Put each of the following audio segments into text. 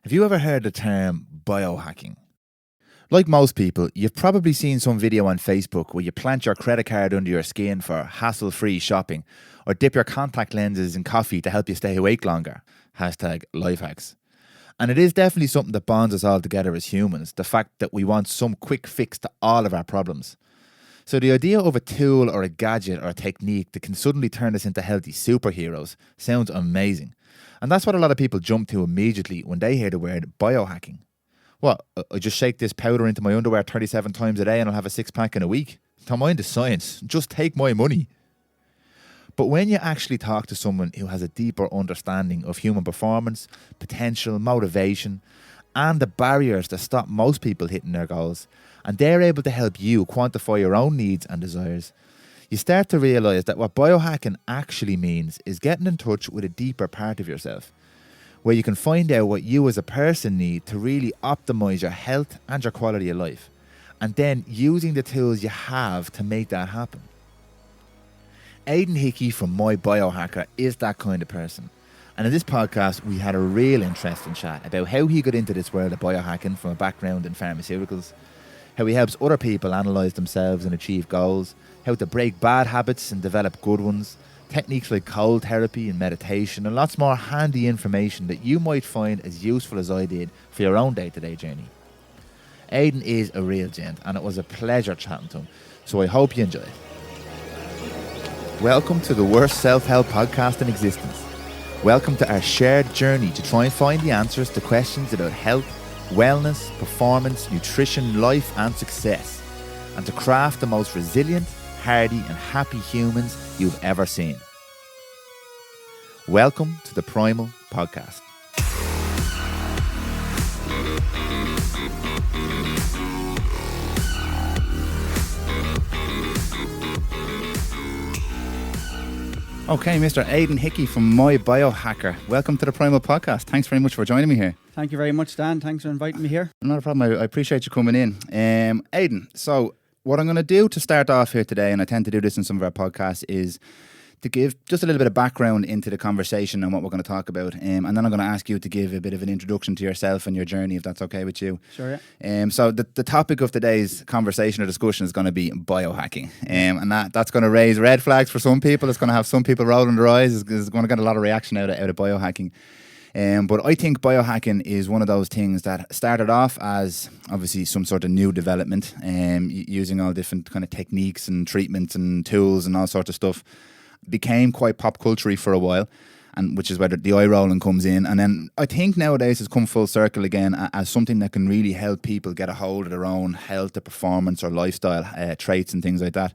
Have you ever heard the term biohacking? Like most people, you've probably seen some video on Facebook where you plant your credit card under your skin for hassle-free shopping, or dip your contact lenses in coffee to help you stay awake longer. Hashtag lifehacks. And it is definitely something that bonds us all together as humans, the fact that we want some quick fix to all of our problems. So the idea of a tool or a gadget or a technique that can suddenly turn us into healthy superheroes sounds amazing. And that's what a lot of people jump to immediately when they hear the word biohacking. What, I just shake this powder into my underwear 37 times a day and I'll have a six-pack in a week? Don't mind the science, just take my money. But when you actually talk to someone who has a deeper understanding of human performance, potential, motivation, and the barriers that stop most people hitting their goals, and they're able to help you quantify your own needs and desires, you start to realise that what biohacking actually means is getting in touch with a deeper part of yourself, where you can find out what you as a person need to really optimise your health and your quality of life, and then using the tools you have to make that happen. Aidan Hickey from My BioHacker is that kind of person. And in this podcast, we had a real interesting chat about how he got into this world of biohacking from a background in pharmaceuticals, how he helps other people analyse themselves and achieve goals, how to break bad habits and develop good ones, techniques like cold therapy and meditation, and lots more handy information that you might find as useful as I did for your own day-to-day journey. Aidan is a real gent, and it was a pleasure chatting to him, so I hope you enjoy it. Welcome to the worst self-help podcast in existence. Welcome to our shared journey to try and find the answers to questions about health, wellness, performance, nutrition, life and success, and to craft the most resilient, hardy and happy humans you've ever seen. Welcome to the Prymal podcast. Okay, Mr. Aidan Hickey from My BioHacker. Welcome to the Prymal podcast. Thanks very much for joining me here. Thank you very much, Dan. Thanks for inviting me here. Not a problem. I appreciate you coming in. Aidan, so what I'm going to do to start off here today, and I tend to do this in some of our podcasts, is to give just a little bit of background into the conversation and what we're going to talk about. And then I'm going to ask you to give a bit of an introduction to yourself and your journey, if that's okay with you. Sure, yeah. So the topic of today's conversation or discussion is going to be biohacking. And that's going to raise red flags for some people. It's going to have some people rolling their eyes. It's going to get a lot of reaction out of biohacking. But I think biohacking is one of those things that started off as obviously some sort of new development, using all different kind of techniques and treatments and tools and all sorts of stuff. Became quite pop culture-y for a while, and which is where the eye rolling comes in. And then I think nowadays it's come full circle again as something that can really help people get a hold of their own health or performance or lifestyle traits and things like that.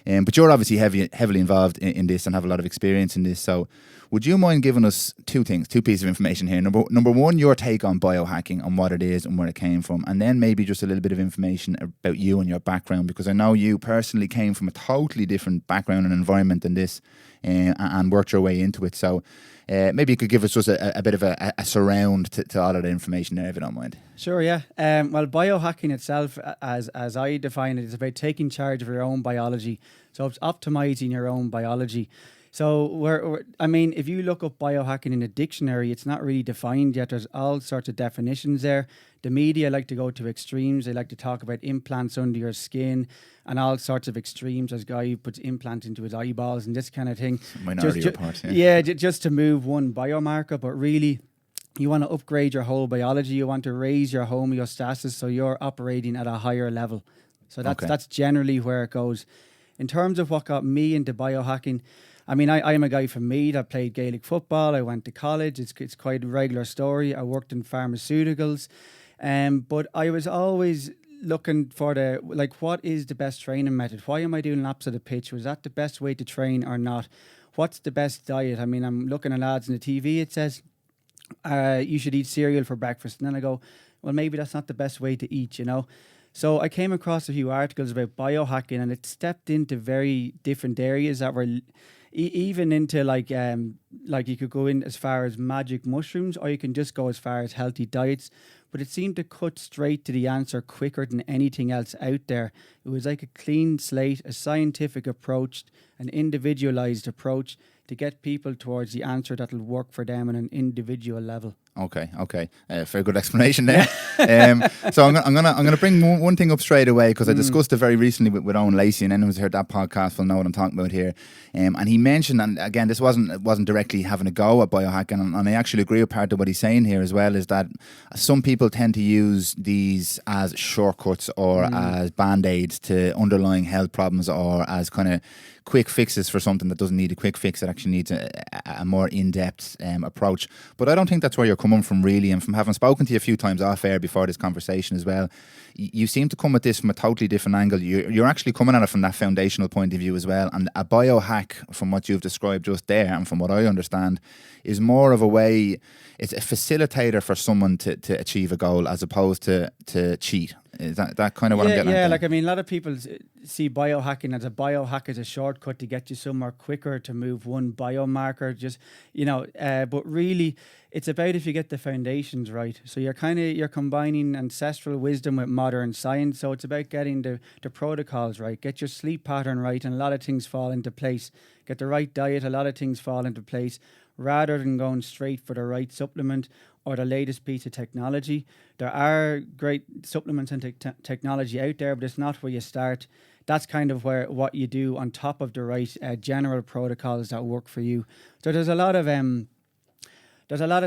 But you're obviously heavily involved in this and have a lot of experience in this. So would you mind giving us two pieces of information here? Number one, your take on biohacking and what it is and where it came from. And then maybe just a little bit of information about you and your background, because I know you personally came from a totally different background and environment than this and worked your way into it. So maybe you could give us just a bit of a surround to all of the information there, if you don't mind. Sure, yeah. Well, biohacking itself, as I define it, is about taking charge of your own biology. So it's optimizing your own biology. So if you look up biohacking in a dictionary, it's not really defined yet. There's all sorts of definitions there. The media like to go to extremes. They like to talk about implants under your skin and all sorts of extremes. There's a guy who puts implants into his eyeballs and this kind of thing. Minority report, yeah. Yeah, just to move one biomarker, but really you want to upgrade your whole biology. You want to raise your homeostasis so you're operating at a higher level. So that's generally where it goes. In terms of what got me into biohacking, I mean, I am a guy from Meath. I played Gaelic football. I went to college. It's quite a regular story. I worked in pharmaceuticals. But I was always looking for what is the best training method? Why am I doing laps of the pitch? Was that the best way to train or not? What's the best diet? I mean, I'm looking at ads on the TV. It says you should eat cereal for breakfast. And then I go, well, maybe that's not the best way to eat, you know? So I came across a few articles about biohacking, and it stepped into very different areas that were even into like you could go in as far as magic mushrooms, or you can just go as far as healthy diets. But it seemed to cut straight to the answer quicker than anything else out there. It was like a clean slate, a scientific approach, an individualized approach to get people towards the answer that'll work for them on an individual level. Okay. Very good explanation there. So I'm gonna bring one thing up straight away, because I discussed it very recently with Owen Lacey, and anyone who's heard that podcast will know what I'm talking about here. And he mentioned, and again, this wasn't directly having a go at biohacking, and I actually agree with part of what he's saying here as well, is that some people tend to use these as shortcuts or as band-aids to underlying health problems, or as kind of quick fixes for something that doesn't need a quick fix, that actually needs a more in-depth approach. But I don't think that's where you're coming from, really. And from having spoken to you a few times off air before this conversation as well, you seem to come at this from a totally different angle. You're actually coming at it from that foundational point of view as well. And a biohack, from what you've described just there, and from what I understand, is more of a way, it's a facilitator for someone to achieve a goal, as opposed to cheat. Is that kind of what I'm getting at? Yeah, like, I mean, a lot of people see biohacking as a shortcut to get you somewhere quicker, to move one biomarker, just, but really it's about if you get the foundations right. So you're combining ancestral wisdom with modern science. So it's about getting the protocols right, get your sleep pattern right, and a lot of things fall into place. Get the right diet, a lot of things fall into place, rather than going straight for the right supplement or the latest piece of technology. There are great supplements and technology out there, but it's not where you start. That's kind of what you do on top of the right general protocols that work for you. So there's a lot of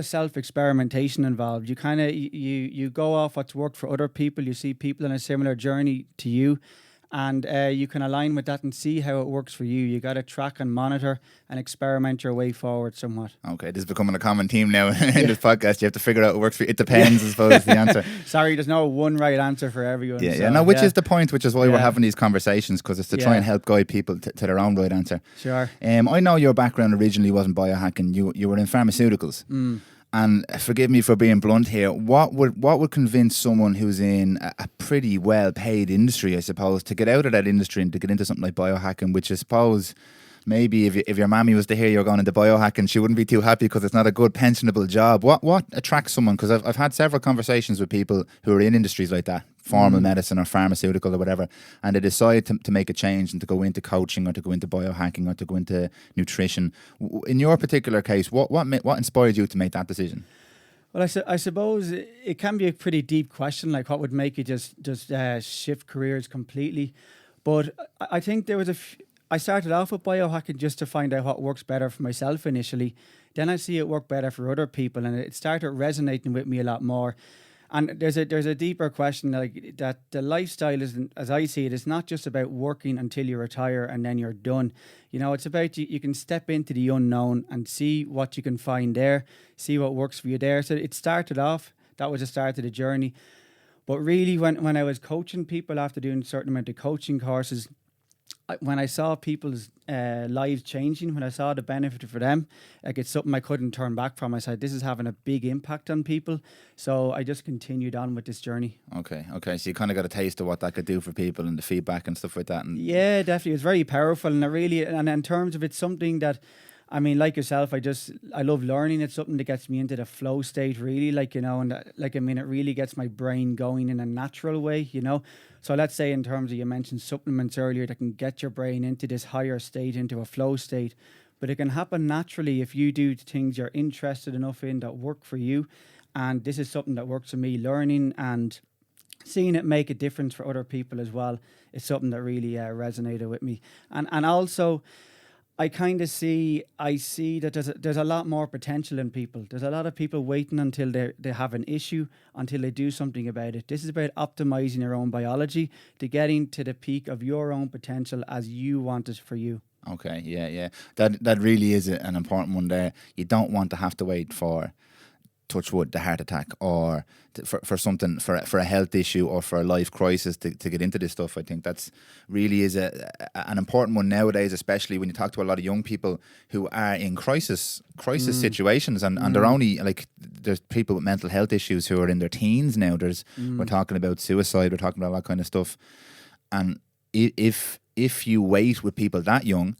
self-experimentation involved. You kind of you go off what's worked for other people. You see people in a similar journey to you, and you can align with that and see how it works for you. You got to track and monitor and experiment your way forward somewhat. Okay, this is becoming a common theme now in this podcast. You have to figure out what works for you. It depends, I suppose, is the answer. Sorry, there's no one right answer for everyone. Which is the point, which is why we're having these conversations, because it's to try and help guide people to their own right answer. Sure. I know your background originally wasn't biohacking. You were in pharmaceuticals. And forgive me for being blunt here, what would convince someone who's in a pretty well-paid industry, I suppose, to get out of that industry and to get into something like biohacking, which I suppose maybe if your mammy was to hear you're going into biohacking, she wouldn't be too happy because it's not a good pensionable job. What attracts someone? Because I've had several conversations with people who are in industries like that, formal medicine or pharmaceutical or whatever, and they decide to make a change and to go into coaching or to go into biohacking or to go into nutrition. In your particular case, what inspired you to make that decision? Well, I suppose it can be a pretty deep question, like what would make you just shift careers completely. But I think there was I started off with biohacking just to find out what works better for myself initially. Then I see it work better for other people, and it started resonating with me a lot more. And there's a deeper question, like that the lifestyle is, as I see it, is not just about working until you retire and then you're done. It's about you can step into the unknown and see what you can find there, see what works for you there. So it started off, that was the start of the journey. But really, when I was coaching people after doing a certain amount of coaching courses, when I saw people's lives changing, when I saw the benefit for them, like, it's something I couldn't turn back from. I said, this is having a big impact on people. So I just continued on with this journey. Okay. So you kind of got a taste of what that could do for people and the feedback and stuff like that. And yeah, definitely. It's very powerful. And in terms of it's something that, I mean, like yourself, I love learning. It's something that gets me into the flow state, really, it really gets my brain going in a natural way, So let's say in terms of, you mentioned supplements earlier that can get your brain into this higher state, into a flow state. But it can happen naturally if you do things you're interested enough in that work for you. And this is something that works for me, learning and seeing it make a difference for other people as well. It's something that really resonated with me. And also, I see that there's a lot more potential in people. There's a lot of people waiting until they have an issue, until they do something about it. This is about optimizing your own biology to getting to the peak of your own potential as you want it for you. Okay, yeah. That really is an important one there. You don't want to have to wait for, touch wood, the heart attack, or for something, for a health issue or for a life crisis to get into this stuff. I think that's really is an important one nowadays, especially when you talk to a lot of young people who are in crisis situations, and they're only, like, there's people with mental health issues who are in their teens now. We're talking about suicide, we're talking about all that kind of stuff. And if you wait with people that young,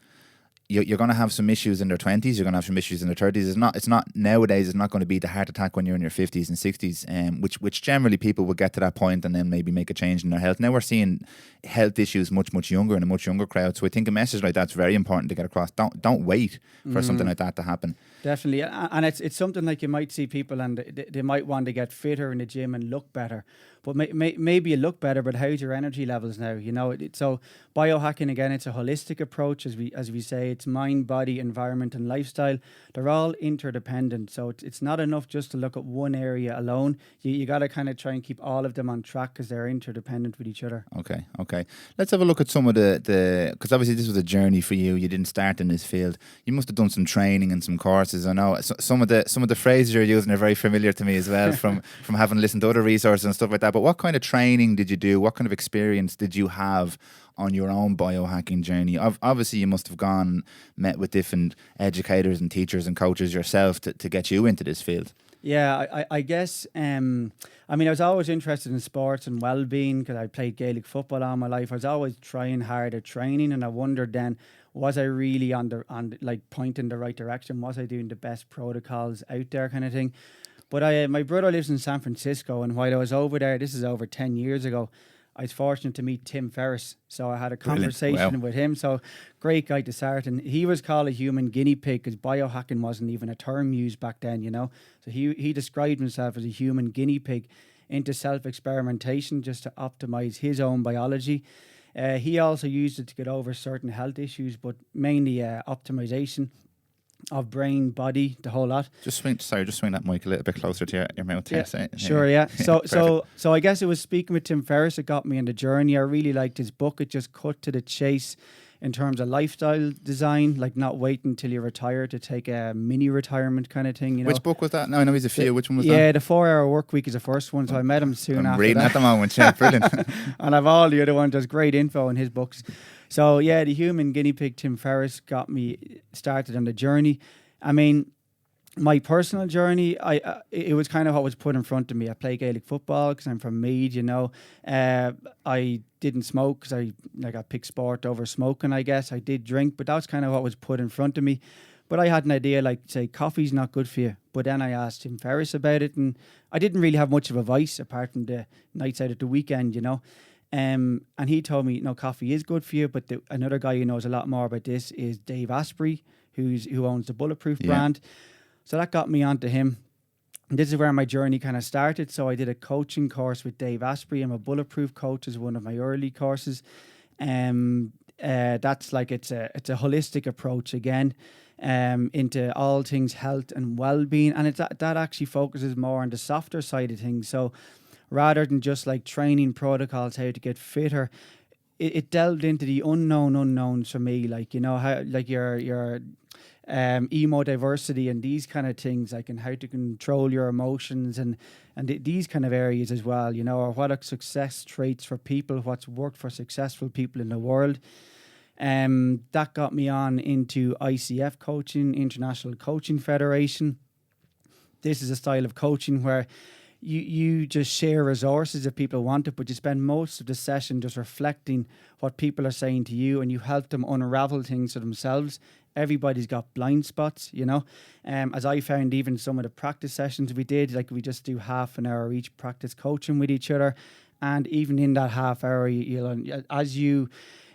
you're going to have some issues in their 20s, you're going to have some issues in their 30s. It's not nowadays, it's not going to be the heart attack when you're in your 50s and 60s, which generally people will get to that point and then maybe make a change in their health. Now we're seeing health issues much younger in a much younger crowd. So I think a message like that's very important to get across. Don't wait for something like that to happen. Definitely. And it's something like you might see people and they might want to get fitter in the gym and look better. But maybe you look better, but how's your energy levels now? You know, so biohacking, again, it's a holistic approach, as we say. It's mind, body, environment, and lifestyle. They're all interdependent. So it's not enough just to look at one area alone. You got to kind of try and keep all of them on track because they're interdependent with each other. Okay. Let's have a look at some of the because obviously this was a journey for you. You didn't start in this field. You must have done some training and some courses. I know some of the phrases you're using are very familiar to me as well from having listened to other resources and stuff like that. But what kind of training did you do? What kind of experience did you have on your own biohacking journey? Obviously, you must have gone, met with different educators and teachers and coaches yourself to get you into this field. Yeah, I guess, I mean, I was always interested in sports and well-being because I played Gaelic football all my life. I was always trying hard at training, and I wondered then, was I really pointing in the right direction? Was I doing the best protocols out there kind of thing? But my brother lives in San Francisco, and while I was over there, this is over 10 years ago, I was fortunate to meet Tim Ferriss. So I had a conversation with him. So great guy to start. And he was called a human guinea pig because biohacking wasn't even a term used back then, you know. So he described himself as a human guinea pig into self-experimentation just to optimize his own biology. He also used it to get over certain health issues, but mainly optimization of brain, body, the whole lot. Just swing that mic a little bit closer to your mouth. Yeah, sure, yeah. So I guess it was speaking with Tim Ferriss that got me on the journey. I really liked his book. It just cut to the chase in terms of lifestyle design, like not waiting until you retire to take a mini retirement kind of thing. You know? Which book was that? No, I know he's a few. Which one was that? Yeah, the 4-Hour Work Week is the first one. So I met him soon after reading that. at the moment, yeah, brilliant. And I've all the other ones. There's great info in his books. So yeah, the human guinea pig, Tim Ferriss, got me started on the journey. I mean, my personal journey, it was kind of what was put in front of me. I play Gaelic football because I'm from Meath, you know. I didn't smoke because I picked sport over smoking, I guess. I did drink, but that was kind of what was put in front of me. But I had an idea, like, say, coffee's not good for you. But then I asked Tim Ferriss about it, and I didn't really have much of a vice apart from the nights out at the weekend, you know. And he told me, no, coffee is good for you. But another guy who knows a lot more about this is Dave Asprey, who owns the Bulletproof brand. So that got me onto him. And this is where my journey kind of started. So I did a coaching course with Dave Asprey. I'm a Bulletproof coach as one of my early courses. That's like it's a holistic approach again, into all things health and well-being. And that actually focuses more on the softer side of things. So rather than just like training protocols, how to get fitter, it delved into the unknowns for me, like, you know, how, like your emo diversity and these kind of things, like, and how to control your emotions and these kind of areas as well, you know, or what are success traits for people, what's worked for successful people in the world. That got me on into ICF coaching, International Coaching Federation. This is a style of coaching where you just share resources if people want it, but you spend most of the session just reflecting what people are saying to you, and you help them unravel things for themselves. Everybody's got blind spots, you know. As I found, even some of the practice sessions we did, like we just do half an hour each practice coaching with each other, and even in that half hour,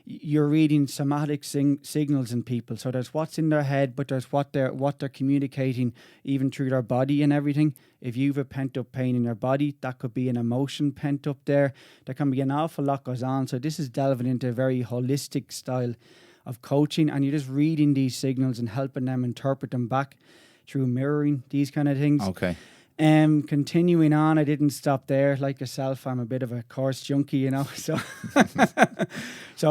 you're reading somatic signals in people. So there's what's in their head, but there's what they're communicating even through their body and everything. If you've a pent up pain in your body, that could be an emotion pent up there. There can be an awful lot goes on. So this is delving into a very holistic style of coaching, and you're just reading these signals and helping them interpret them back through mirroring, these kind of things. Okay. Continuing on, I didn't stop there. Like yourself, I'm a bit of a course junkie, you know. So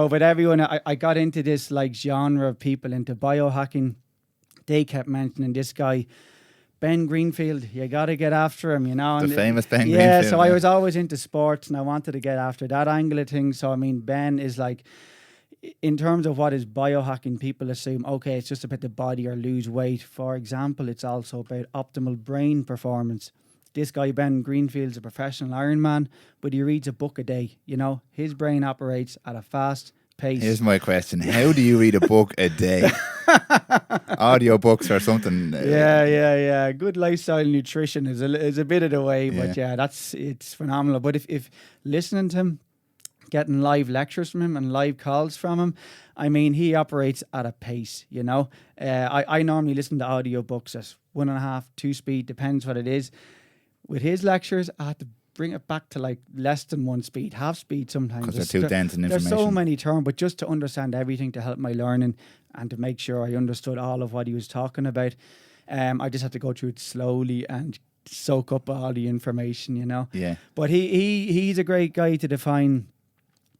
but everyone, I got into this like genre of people into biohacking. They kept mentioning this guy, Ben Greenfield. You got to get after him, you know. The famous Ben Greenfield. Yeah, so I was always into sports and I wanted to get after that angle of things. So, I mean, Ben is like, in terms of what is biohacking, people assume, okay, it's just about the body or lose weight. For example, it's also about optimal brain performance. This guy, Ben Greenfield's a professional Ironman, but he reads a book a day. You know, his brain operates at a fast pace. Here's my question. How do you read a book a day? Audio books or something? Yeah. Good lifestyle nutrition is a bit of the way, but it's phenomenal. But if listening to him, getting live lectures from him and live calls from him, I mean, he operates at a pace, you know. I normally listen to audio books at 1.5, 2 speed, depends what it is. With his lectures, I had to bring it back to like less than 1 speed, half speed sometimes. Because they're too dense in information. There's so many terms, but just to understand everything, to help my learning and to make sure I understood all of what he was talking about, I just had to go through it slowly and soak up all the information, you know. Yeah. But he's a great guy to define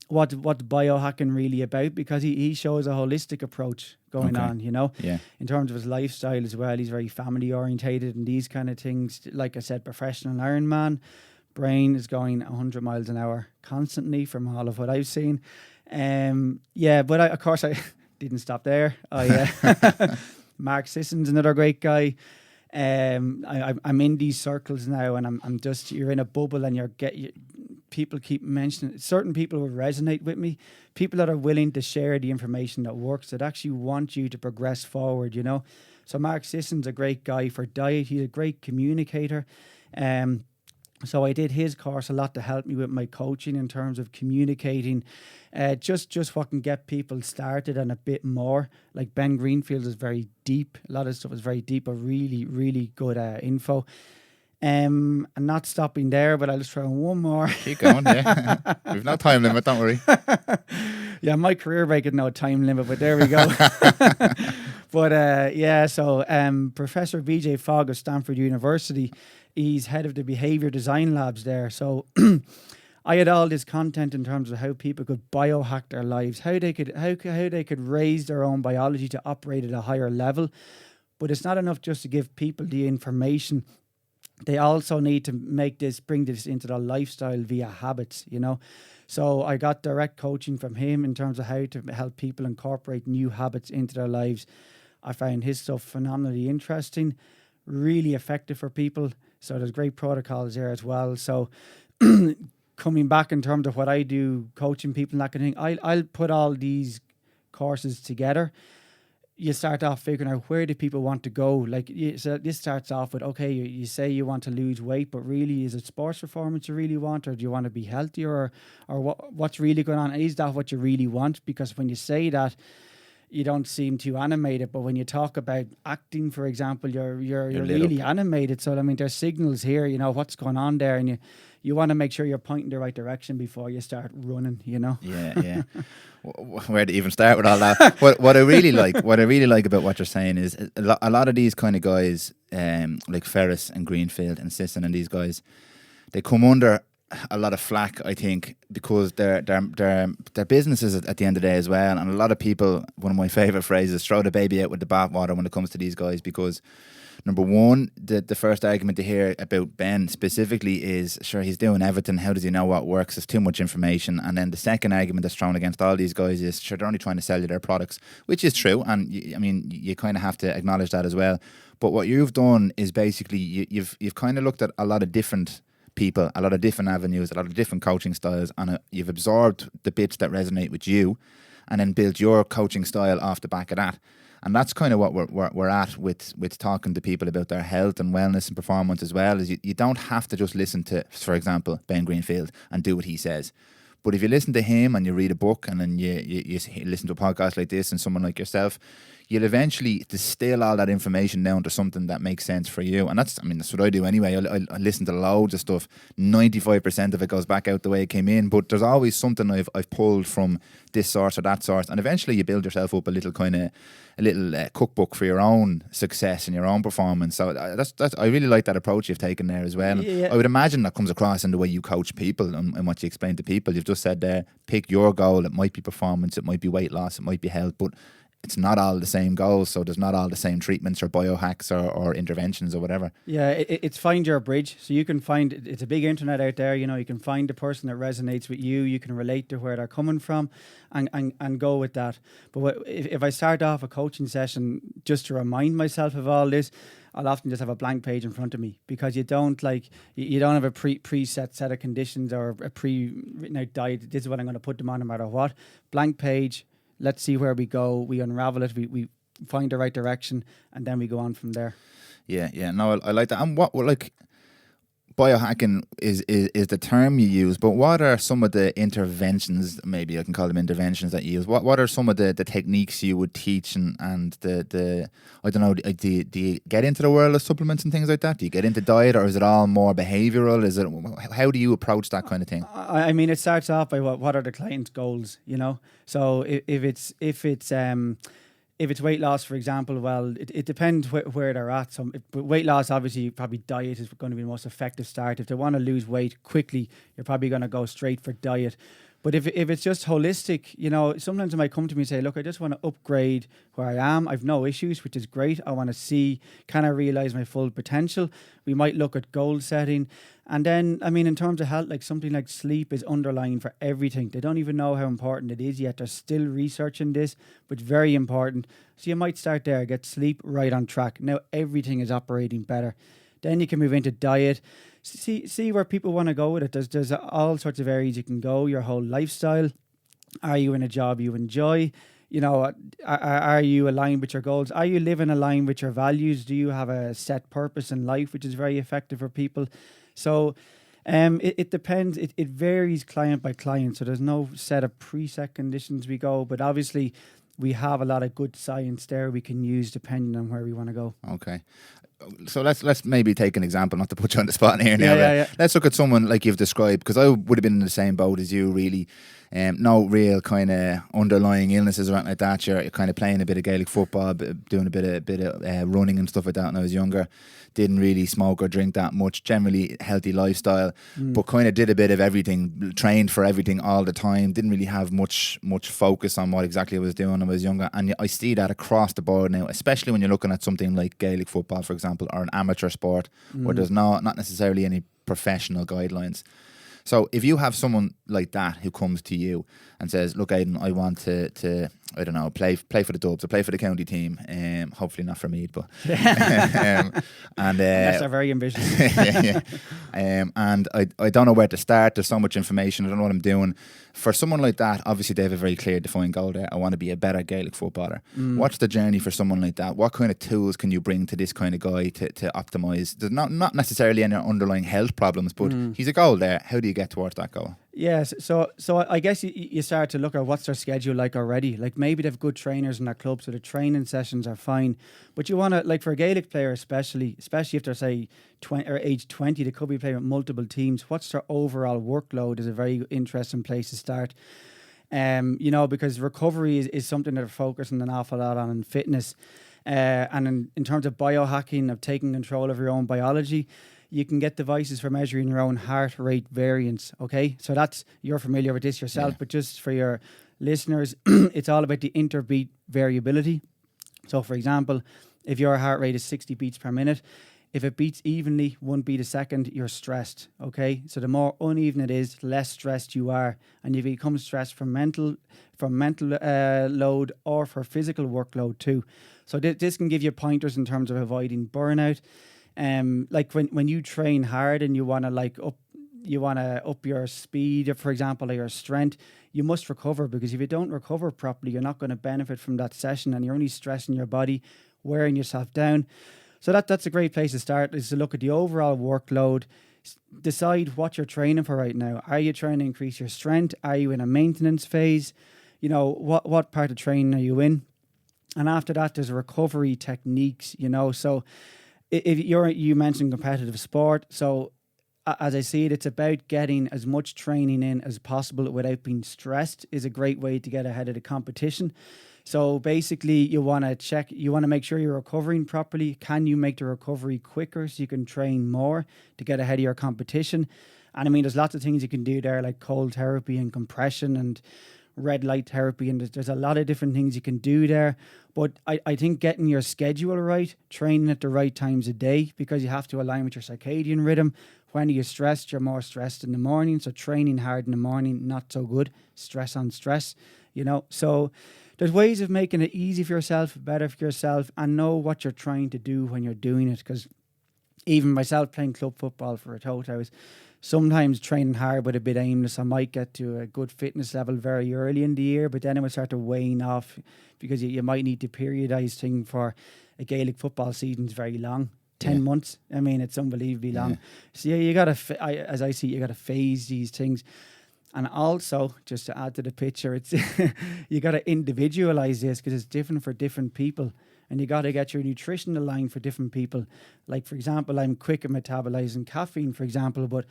what biohacking really about, because he shows a holistic approach going on, you know, in terms of his lifestyle as well. He's very family orientated and these kind of things. Like I said, professional Ironman, brain is going 100 miles an hour constantly from all of what I've seen. But of course I didn't stop there. Mark Sisson's another great guy. I'm in these circles now, and I'm just, you're in a bubble, and people keep mentioning, certain people will resonate with me, people that are willing to share the information that works, that actually want you to progress forward, you know. So Mark Sisson's a great guy for diet. He's a great communicator. So I did his course a lot to help me with my coaching in terms of communicating, just what can get people started and a bit more. Like Ben Greenfield is very deep. A lot of stuff is very deep, but really, really good info. And not stopping there, but I'll just try one more. Keep going, yeah. We've no time limit, don't worry. Yeah, my career break had no time limit, but there we go. But so Professor BJ Fogg of Stanford University, he's head of the behavior design labs there. So I had all this content in terms of how people could biohack their lives, how they could raise their own biology to operate at a higher level. But it's not enough just to give people the information. They also need to bring this into their lifestyle via habits, you know. So I got direct coaching from him in terms of how to help people incorporate new habits into their lives. I found his stuff phenomenally interesting, really effective for people. So there's great protocols there as well. So coming back in terms of what I do, coaching people and that kind of thing, I'll put all these courses together. You start off figuring out, where do people want to go? So this starts off with, okay, you say you want to lose weight, but really, is it sports performance you really want, or do you want to be healthier, or what's really going on? Is that what you really want? Because when you say that, you don't seem too animated, but when you talk about acting, for example, you're really animated. So I mean, there's signals here, you know, what's going on there, and you want to make sure you're pointing the right direction before you start running, you know. Yeah. Where to even start with all that? What I really like about what you're saying is a lot of these kind of guys, like Ferris and Greenfield and Sisson and these guys, they come under a lot of flack, I think, because their businesses at the end of the day as well. And a lot of people, one of my favourite phrases, throw the baby out with the bathwater when it comes to these guys, because number one, the first argument to hear about Ben specifically is, sure, he's doing everything, how does he know what works? There's too much information. And then the second argument that's thrown against all these guys is, sure, they're only trying to sell you their products, which is true. And I mean, you kind of have to acknowledge that as well. But what you've done is basically you've kind of looked at a lot of different people, a lot of different avenues, a lot of different coaching styles, and you've absorbed the bits that resonate with you, and then built your coaching style off the back of that. And that's kind of what we're at with talking to people about their health and wellness and performance as well. Is you don't have to just listen to, for example, Ben Greenfield and do what he says. But if you listen to him and you read a book and then you listen to a podcast like this and someone like yourself, you'll eventually distill all that information down to something that makes sense for you. And that's what I do anyway. I listen to loads of stuff. 95% of it goes back out the way it came in. But there's always something I've pulled from this source or that source. And eventually you build yourself up a little cookbook for your own success and your own performance. So that's I really like that approach you've taken there as well. Yeah. I would imagine that comes across in the way you coach people and what you explain to people. You've just said there, pick your goal. It might be performance, it might be weight loss, it might be health, but it's not all the same goals, so there's not all the same treatments or biohacks or interventions or whatever. Yeah, it's find your bridge. So you can find, it's a big internet out there, you know, you can find the person that resonates with you, you can relate to where they're coming from and go with that. But if I start off a coaching session just to remind myself of all this, I'll often just have a blank page in front of me, because you don't have a preset set of conditions or a pre-written out diet. This is what I'm going to put them on no matter what. Blank page. Let's see where we go. We unravel it. We find the right direction, and then we go on from there. Yeah. No, I like that. And what like biohacking is the term you use, but what are some of the interventions, maybe I can call them interventions, that you use? What are some of the techniques you would teach, and the I don't know, do you get into the world of supplements and things like that? Do you get into diet, or is it all more behavioral? Is it, how do you approach that kind of thing? I mean, it starts off by what are the client's goals, you know? So if it's weight loss, for example, well, it depends where they're at. But weight loss, obviously, probably diet is going to be the most effective start. If they want to lose weight quickly, you're probably going to go straight for diet. But if it's just holistic, you know, sometimes they might come to me and say, look, I just want to upgrade where I am. I've no issues, which is great. I want to see, can I realize my full potential? We might look at goal setting. And then, I mean, in terms of health, like something like sleep is underlying for everything. They don't even know how important it is yet. They're still researching this, but it's very important. So you might start there, get sleep right on track. Now everything is operating better. Then you can move into diet. See where people want to go with it. There's all sorts of areas you can go. Your whole lifestyle. Are you in a job you enjoy? You know, are you aligned with your goals? Are you living aligned with your values? Do you have a set purpose in life, which is very effective for people? So it depends. It varies client by client. So there's no set of preset conditions we go. But obviously, we have a lot of good science there we can use depending on where we want to go. Okay. So let's maybe take an example, not to put you on the spot here now. Yeah. Let's look at someone like you've described, because I would have been in the same boat as you, really. No real kind of underlying illnesses or anything like that. You're kind of playing a bit of Gaelic football, doing a bit of running and stuff like that when I was younger. Didn't really smoke or drink that much. Generally healthy lifestyle, but kind of did a bit of everything. Trained for everything all the time. Didn't really have much focus on what exactly I was doing when I was younger. And I see that across the board now, especially when you're looking at something like Gaelic football, for example, or an amateur sport where there's not necessarily any professional guidelines. So if you have someone like that who comes to you and says, look, Aidan, I want to I don't know, play for the Dubs or play for the county team, hopefully not for Meath, but and That's very ambitious. and I don't know where to start. There's so much information. I don't know what I'm doing. For someone like that, obviously they have a very clear defined goal there. I want to be a better Gaelic footballer. What's the journey for someone like that? What kind of tools can you bring to this kind of guy to optimize? There's not necessarily any underlying health problems, but he's a goal there. How do you get towards that goal? Yes, so I guess you start to look at what's their schedule like already. Like maybe they have good trainers in their club, so the training sessions are fine. But you want to, like for a Gaelic player especially if they're say 20 or age 20, they could be playing with multiple teams. What's their overall workload is a very interesting place to start. You know, because recovery is something that they're focusing an awful lot on in fitness. And in terms of biohacking, of taking control of your own biology, you can get devices for measuring your own heart rate variance, okay? So you're familiar with this yourself, but just for your listeners, it's all about the interbeat variability. So for example, if your heart rate is 60 beats per minute, if it beats evenly 1 beat a second, you're stressed, okay? So the more uneven it is, less stressed you are. And you become stressed from mental load or for physical workload too. So this can give you pointers in terms of avoiding burnout. Like when you train hard and you want to up your speed, for example, or your strength, you must recover, because if you don't recover properly, you're not going to benefit from that session, and you're only stressing your body, wearing yourself down. So that's a great place to start, is to look at the overall workload, decide what you're training for right now. Are you trying to increase your strength? Are you in a maintenance phase? You know, what part of training are you in? And after that, there's recovery techniques, you know. So if you mentioned competitive sport, so as I see it, it's about getting as much training in as possible without being stressed is a great way to get ahead of the competition. So basically, you want to make sure you're recovering properly. Can you make the recovery quicker so you can train more to get ahead of your competition? And I mean, there's lots of things you can do there, like cold therapy and compression and red light therapy, and there's a lot of different things you can do there. But I think getting your schedule right, training at the right times of day, because you have to align with your circadian rhythm. When you're stressed, you're more stressed in the morning. So training hard in the morning, not so good. Stress on stress, So there's ways of making it easy for yourself, better for yourself, and know what you're trying to do when you're doing it. Because even myself playing club football for a tote, I was sometimes training hard but a bit aimless. I might get to a good fitness level very early in the year, but then it would start to wane off, because you might need to periodise thing for a Gaelic football season is very long. 10 months. I mean, it's unbelievably long. So you got to, as I see, you got to phase these things. And also, just to add to the picture, it's you got to individualize this, because it's different for different people. And you got to get your nutrition aligned for different people. Like, for example, I'm quick at metabolizing caffeine, for example, but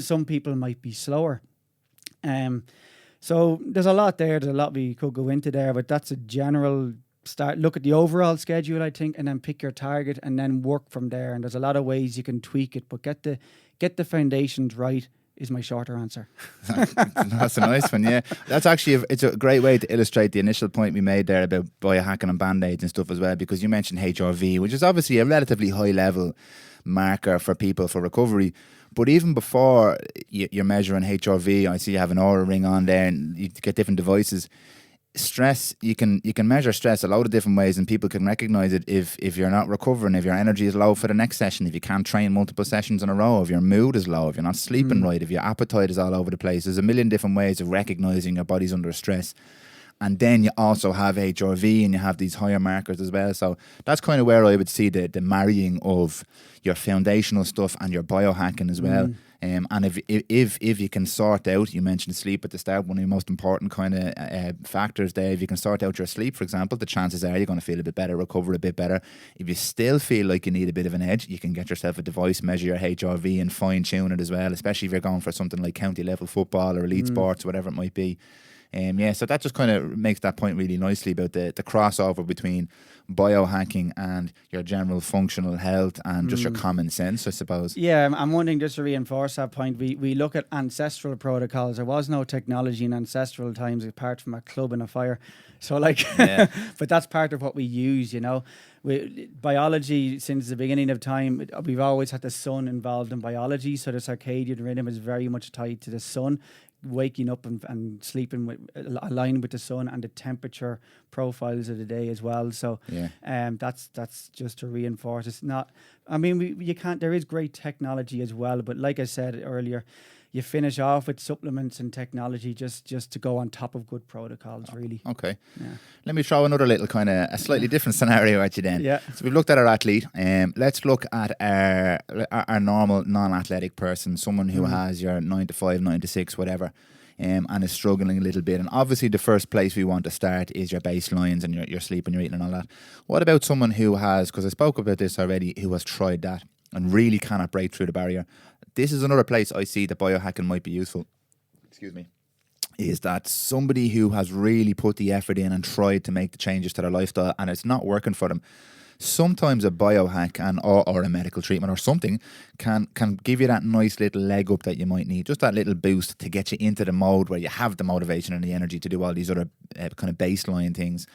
some people might be slower. So there's a lot there. There's a lot we could go into there, but that's a general start. Look at the overall schedule, I think, and then pick your target and then work from there. And there's a lot of ways you can tweak it, but get the foundations right is my shorter answer. That's a nice one, yeah. That's actually, it's a great way to illustrate the initial point we made there about biohacking and band-aids and stuff as well, because you mentioned HRV, which is obviously a relatively high level marker for people for recovery. But even before you're measuring HRV, I see you have an Oura ring on there and you get different devices. Stress, you can measure stress a lot of different ways, and people can recognize it if you're not recovering, if your energy is low for the next session, if you can't train multiple sessions in a row, if your mood is low, if you're not sleeping right, if your appetite is all over the place. There's a million different ways of recognizing your body's under stress. And then you also have HRV and you have these higher markers as well. So that's kind of where I would see the marrying of your foundational stuff and your biohacking as well. And if you can sort out, you mentioned sleep at the start, one of the most important kind of factors there. If you can sort out your sleep, for example, the chances are you're going to feel a bit better, recover a bit better. If you still feel like you need a bit of an edge, you can get yourself a device, measure your HRV and fine tune it as well, especially if you're going for something like county level football or elite sports, whatever it might be. So that just kind of makes that point really nicely about the crossover between biohacking and your general functional health and just your common sense, I suppose. Yeah, I'm wondering, just to reinforce that point, we look at ancestral protocols. There was no technology in ancestral times apart from a club and a fire. So but that's part of what we use, biology, since the beginning of time, we've always had the sun involved in biology. So the circadian rhythm is very much tied to the sun. Waking up and sleeping aligned with the sun and the temperature profiles of the day as well. So that's just to reinforce. It's not, I mean, you can't, there is great technology as well, but like I said earlier, you finish off with supplements and technology just to go on top of good protocols, really. Okay. Yeah. Let me throw another little kind of a slightly different scenario at you then. Yeah. So we've looked at our athlete. Let's look at our normal non-athletic person, someone who has your 9 to 5, 9 to 6, whatever, and is struggling a little bit. And obviously the first place we want to start is your baselines and your sleep and your eating and all that. What about someone who has, because I spoke about this already, who has tried that and really cannot break through the barrier? This is another place I see that biohacking might be useful. Excuse me. Is that somebody who has really put the effort in and tried to make the changes to their lifestyle and it's not working for them. Sometimes a biohack or a medical treatment or something can give you that nice little leg up that you might need, just that little boost to get you into the mode where you have the motivation and the energy to do all these other kind of baseline things.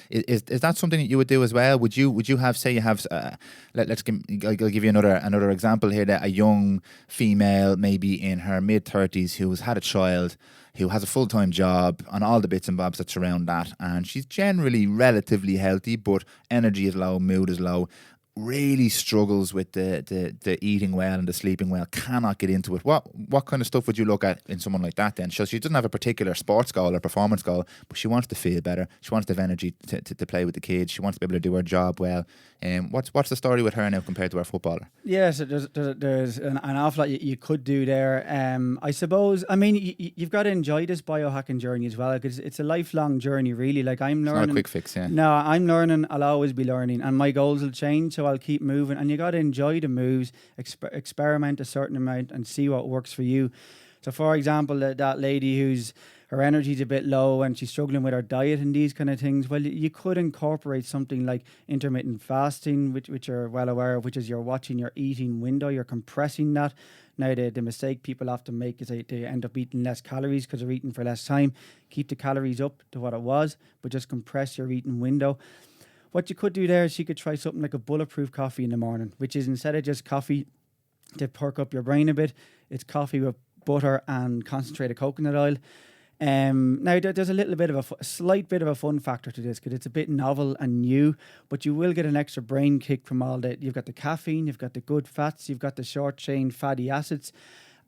Is that something that you would do as well? Would you have, say you have, I'll give you another example here, that a young female maybe in her mid-30s who's had a child, who has a full-time job and all the bits and bobs that surround that, and she's generally relatively healthy, but energy is low, mood is low, really struggles with the eating well and the sleeping well, cannot get into it. What kind of stuff would you look at in someone like that then? So she doesn't have a particular sports goal or performance goal, but she wants to feel better. She wants to have energy to play with the kids. She wants to be able to do her job well. What's the story with her now compared to our footballer? Yeah, so there's an awful lot you could do there. I suppose, I mean, you've got to enjoy this biohacking journey as well, because it's a lifelong journey, really. Like, I'm learning. It's not a quick fix, yeah. No, I'm learning. I'll always be learning, and my goals will change, so I'll keep moving. And you got to enjoy the moves, experiment a certain amount, and see what works for you. So, for example, that lady who's her energy's a bit low and she's struggling with her diet and these kind of things, well, you could incorporate something like intermittent fasting, which you're well aware of, which is you're watching your eating window, you're compressing that. Now, the mistake people often make is they end up eating less calories because they're eating for less time. Keep the calories up to what it was, but just compress your eating window. What you could do there is you could try something like a bulletproof coffee in the morning, which is instead of just coffee to perk up your brain a bit, it's coffee with butter and concentrated coconut oil. Now, there's a little bit of a slight bit of a fun factor to this because it's a bit novel and new, but you will get an extra brain kick from all that. You've got the caffeine, you've got the good fats, you've got the short chain fatty acids.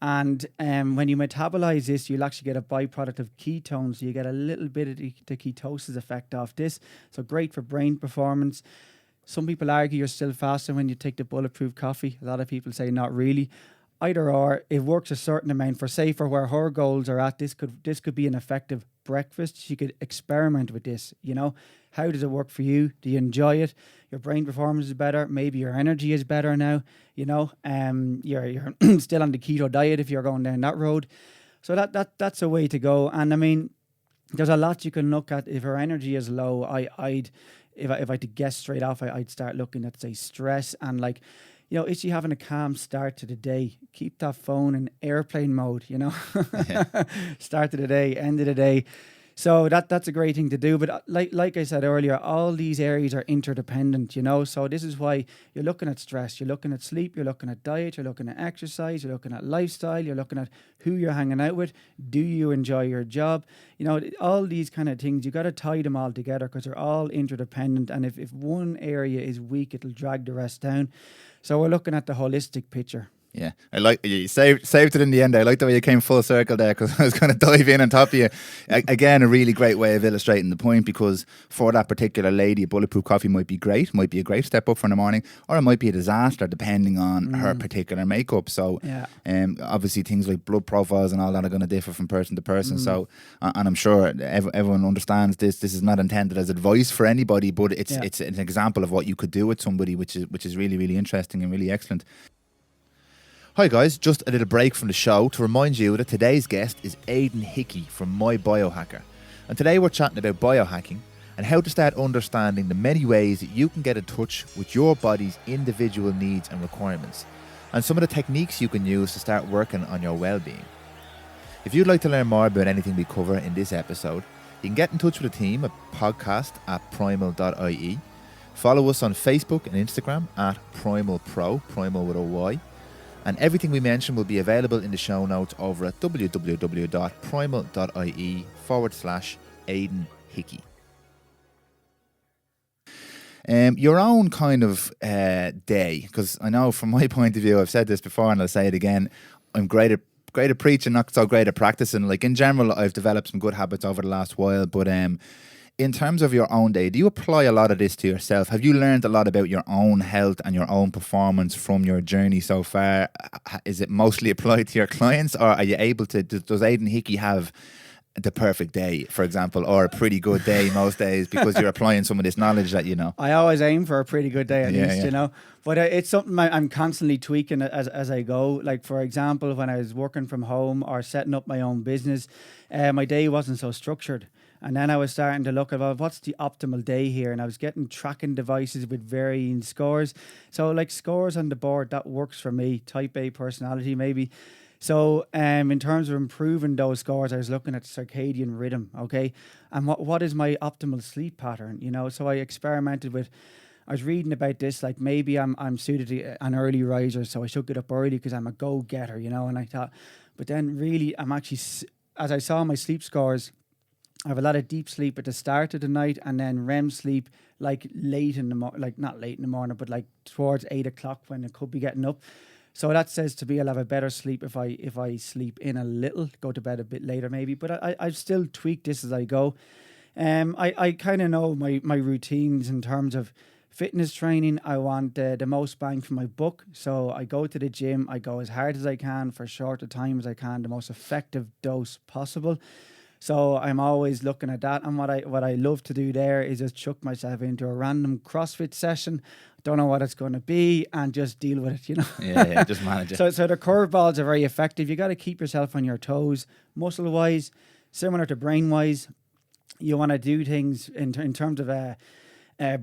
And when you metabolize this, you'll actually get a byproduct of ketones. So you get a little bit of the ketosis effect off this. So great for brain performance. Some people argue you're still fasting when you take the bulletproof coffee. A lot of people say not really. Either or, it works a certain amount for where her goals are at. This could be an effective breakfast. She could experiment with this. How does it work for you? Do you enjoy it? Your brain performance is better. Maybe your energy is better now. You're still on the keto diet if you're going down that road. So that's a way to go. And I mean, there's a lot you can look at. If her energy is low, if I had to guess straight off, I'd start looking at, say, stress and like, is she having a calm start to the day? Keep that phone in airplane mode, Yeah. Start of the day, end of the day. So that's a great thing to do. But like I said earlier, all these areas are interdependent, So this is why you're looking at stress, you're looking at sleep, you're looking at diet, you're looking at exercise, you're looking at lifestyle, you're looking at who you're hanging out with. Do you enjoy your job? All these kind of things, you got to tie them all together because they're all interdependent. And if one area is weak, it'll drag the rest down. So we're looking at the holistic picture. Yeah, I like you saved it in the end. I like the way you came full circle there because I was going to dive in on top of you. Again, a really great way of illustrating the point because for that particular lady, a bulletproof coffee might be a great step up for in the morning, or it might be a disaster depending on her particular makeup. So, obviously things like blood profiles and all that are going to differ from person to person. So, and I'm sure everyone understands this. This is not intended as advice for anybody, but it's an example of what you could do with somebody, which is really, really interesting and really excellent. Hi guys, just a little break from the show to remind you that today's guest is Aidan Hickey from My BioHacker. And today we're chatting about biohacking and how to start understanding the many ways that you can get in touch with your body's individual needs and requirements, and some of the techniques you can use to start working on your well-being. If you'd like to learn more about anything we cover in this episode, you can get in touch with the team at podcast@prymal.ie. Follow us on Facebook and Instagram at Prymal Pro, Prymal with a Y. And everything we mentioned will be available in the show notes over at www.prymal.ie/Aidan Hickey. Your own kind of day, because I know from my point of view, I've said this before and I'll say it again, I'm great at preaching, not so great at practicing. Like in general, I've developed some good habits over the last while, but in terms of your own day, do you apply a lot of this to yourself? Have you learned a lot about your own health and your own performance from your journey so far? Is it mostly applied to your clients, or are you able to, does Aidan Hickey have the perfect day, for example, or a pretty good day most days because you're applying some of this knowledge that you know? I always aim for a pretty good day at least, But it's something I'm constantly tweaking as I go. Like, for example, when I was working from home or setting up my own business, my day wasn't so structured. And then I was starting to look at, well, what's the optimal day here? And I was getting tracking devices with varying scores. So like scores on the board, that works for me. Type A personality, maybe. So in terms of improving those scores, I was looking at circadian rhythm, okay? And what is my optimal sleep pattern, So I experimented with, I was reading about this, like maybe I'm suited to an early riser, so I should get up early because I'm a go-getter, And I thought, but then really I'm actually, as I saw my sleep scores, I have a lot of deep sleep at the start of the night and then REM sleep like late in the morning, like not late in the morning, but like towards 8 o'clock when it could be getting up. So that says to me I'll have a better sleep if I sleep in a little, go to bed a bit later maybe. But I still tweak this as I go. I kind of know my routines in terms of fitness training. I want the most bang for my buck. So I go to the gym, I go as hard as I can for as short a time as I can, the most effective dose possible. So I'm always looking at that. And what I love to do there is just chuck myself into a random CrossFit session. Don't know what it's going to be and just deal with it, Yeah, just manage it. So the curveballs are very effective. You got to keep yourself on your toes. Muscle-wise, similar to brain-wise. You want to do things in terms of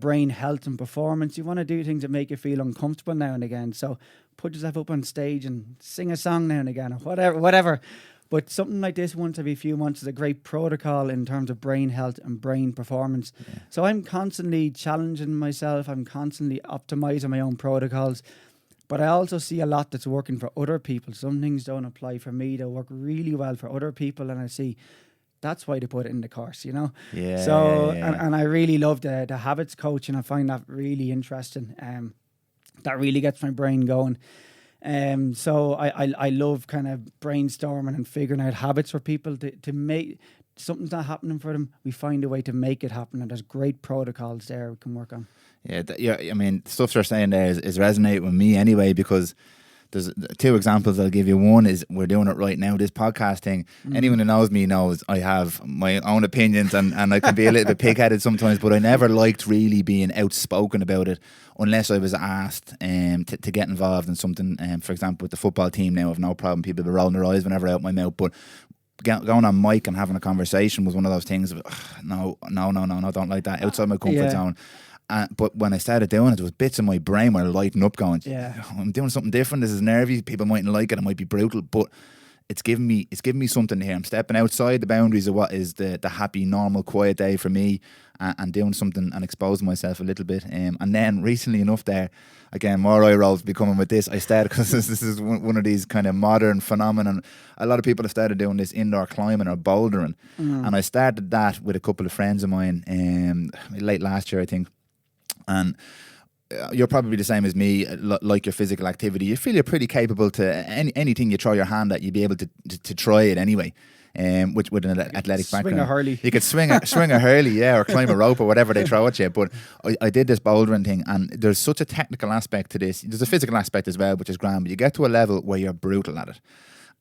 brain health and performance. You want to do things that make you feel uncomfortable now and again. So put yourself up on stage and sing a song now and again, or whatever. But something like this once every few months is a great protocol in terms of brain health and brain performance. Yeah. So I'm constantly challenging myself. I'm constantly optimizing my own protocols. But I also see a lot that's working for other people. Some things don't apply for me. They work really well for other people. And I see that's why they put it in the course, you know? Yeah. So, and I really love the habits coaching. I find that really interesting. That really gets my brain going. So I love kind of brainstorming and figuring out habits for people to make something's not happening for them. We find a way to make it happen, and there's great protocols there we can work on. Yeah, I mean, stuff you're saying there is resonating with me anyway, because there's two examples I'll give you. One is we're doing it right now, this podcast thing. Anyone who knows me knows I have my own opinions and I can be a little bit pig-headed sometimes, but I never liked really being outspoken about it unless I was asked to get involved in something. For example, with the football team now, I have no problem. People be rolling their eyes whenever I open my mouth, but going on mic and having a conversation was one of those things of, no, don't like that, outside my comfort zone. But when I started doing it, there was bits of my brain were lighting up going, I'm doing something different. This is nervy. People mightn't like it. It might be brutal, but it's giving me something here. I'm stepping outside the boundaries of what is the happy, normal, quiet day for me, and doing something and exposing myself a little bit. And then recently enough there, again, more eye rolls becoming with this. I started, because this is one of these kind of modern phenomenon. A lot of people have started doing this indoor climbing or bouldering. And I started that with a couple of friends of mine late last year, I think. And you're probably the same as me, like your physical activity. You feel you're pretty capable to anything you throw your hand at, you'd be able to try it anyway. With an athletic background. Swing a hurley. You could swing a hurley, yeah, or climb a rope or whatever they throw at you. But I did this bouldering thing, and there's such a technical aspect to this. There's a physical aspect as well, which is grand, but you get to a level where you're brutal at it.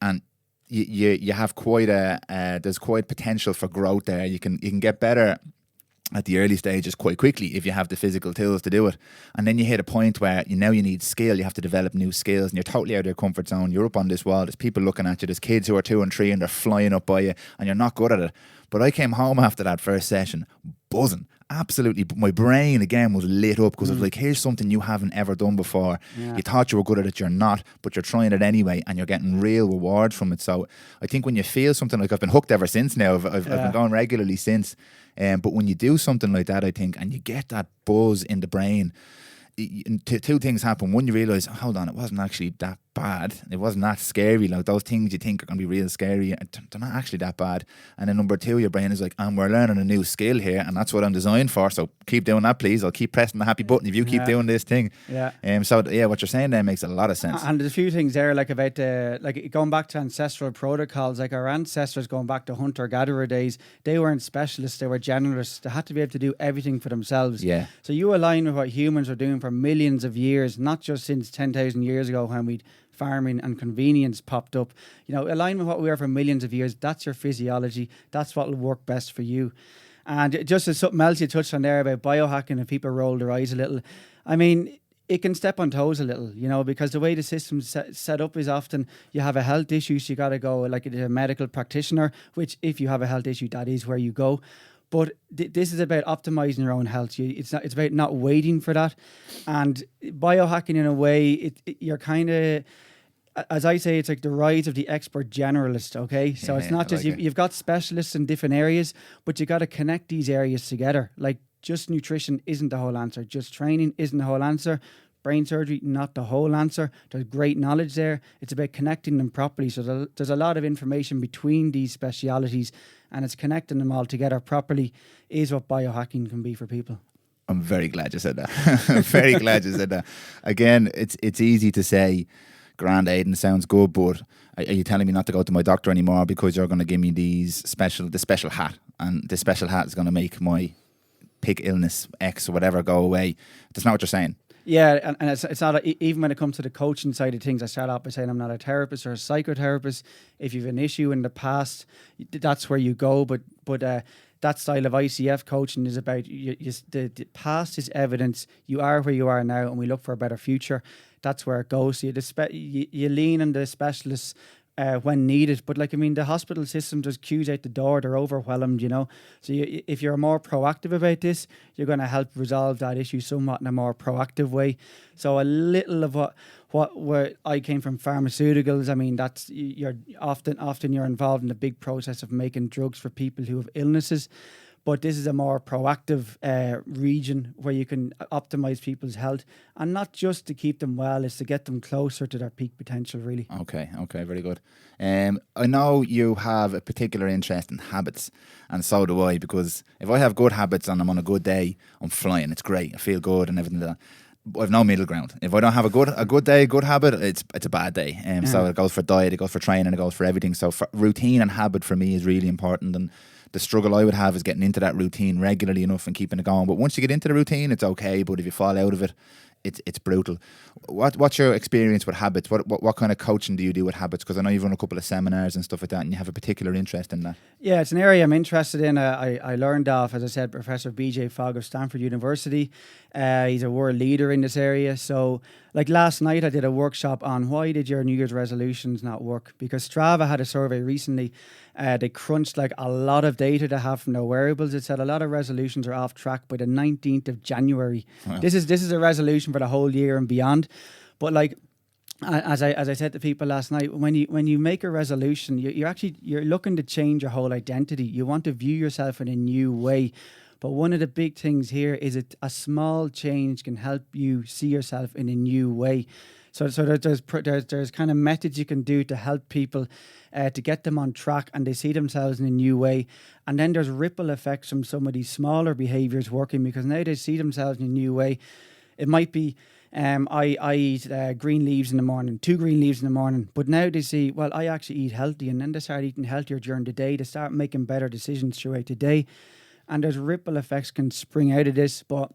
And you have there's quite potential for growth there. You can get better at the early stages quite quickly if you have the physical tools to do it. And then you hit a point where you need skill. You have to develop new skills, and you're totally out of your comfort zone. You're up on this wall. There's people looking at you. There's kids who are 2 and 3 and they're flying up by you, and you're not good at it. But I came home after that first session buzzing. Absolutely. My brain again was lit up, because it was like, here's something you haven't ever done before. You thought you were good at it, you're not, but you're trying it anyway, and you're getting real rewards from it. So I think when you feel something, like I've been hooked ever since now, I've been going regularly since. But when you do something like that, I think, and you get that buzz in the brain, two things happen. One, you realise, hold on, it wasn't actually that bad. It wasn't that scary. Like those things you think are going to be real scary, they're not actually that bad. And then number two, your brain is like, and we're learning a new skill here, and that's what I'm designed for. So keep doing that, please. I'll keep pressing the happy button if you keep doing this thing. So what you're saying there makes a lot of sense. And there's a few things there, like about like going back to ancestral protocols. Like our ancestors, going back to hunter-gatherer days, they weren't specialists. They were generalists. They had to be able to do everything for themselves. So you align with what humans are doing for millions of years, not just since 10,000 years ago when we'd farming and convenience popped up. Align with what we are for millions of years. That's your physiology. That's what will work best for you. And just as something else you touched on there about biohacking, and people roll their eyes a little, I mean, it can step on toes a little, because the way the system's set up is often you have a health issue, so you got to go like a medical practitioner, which if you have a health issue, that is where you go. But this is about optimizing your own health. It's about not waiting for that. And biohacking, in a way, you're kind of, as I say, it's like the rise of the expert generalist, okay? So it's not just, you've got specialists in different areas, but you got to connect these areas together. Like, just nutrition isn't the whole answer. Just training isn't the whole answer. Brain surgery, not the whole answer. There's great knowledge there. It's about connecting them properly. So there's a lot of information between these specialities, and it's connecting them all together properly is what biohacking can be for people. I'm very glad you said that. I'm very glad you said that. Again, it's easy to say, grand, Aidan, sounds good, but are you telling me not to go to my doctor anymore because you're going to give me the special hat, and the special hat is going to make my pig illness X or whatever go away? That's not what you're saying. Yeah, and it's not, even when it comes to the coaching side of things, I start off by saying I'm not a therapist or a psychotherapist. If you've an issue in the past, that's where you go. But that style of ICF coaching is about the past is evidence. You are where you are now, and we look for a better future. That's where it goes. So you lean on the specialists when needed. But like, I mean, the hospital system, there's queues out the door, they're overwhelmed, you know. So if you're more proactive about this, you're going to help resolve that issue somewhat in a more proactive way. So a little of where I came from, pharmaceuticals, I mean, that's, you're often you're involved in the big process of making drugs for people who have illnesses. But this is a more proactive region where you can optimize people's health, and not just to keep them well, it's to get them closer to their peak potential, really. Okay, very good. I know you have a particular interest in habits, and so do I, because if I have good habits and I'm on a good day, I'm flying. It's great. I feel good and everything like that. But I've no middle ground. If I don't have a good day, good habit, it's a bad day. So it goes for diet, it goes for training, it goes for everything. So routine and habit for me is really important, and the struggle I would have is getting into that routine regularly enough and keeping it going. But once you get into the routine, it's okay. But if you fall out of it, it's brutal. What's your experience with habits? What kind of coaching do you do with habits? Because I know you've run a couple of seminars and stuff like that, and you have a particular interest in that. Yeah, it's an area I'm interested in. I learned off, as I said, Professor B.J. Fogg of Stanford University. He's a world leader in this area. So, like last night, I did a workshop on why did your New Year's resolutions not work? Because Strava had a survey recently. They crunched like a lot of data they have from their wearables. It said a lot of resolutions are off track by the 19th of January. Wow. This is a resolution for the whole year and beyond. But like, as I said to people last night, when you make a resolution, you're looking to change your whole identity. You want to view yourself in a new way. But one of the big things here is a small change can help you see yourself in a new way. So there's kind of methods you can do to help people to get them on track and they see themselves in a new way. And then there's ripple effects from some of these smaller behaviors working, because now they see themselves in a new way. It might be I eat green leaves in the morning, 2 green leaves in the morning. But now they see, well, I actually eat healthy, and then they start eating healthier during the day. They start making better decisions throughout the day. And there's ripple effects can spring out of this, but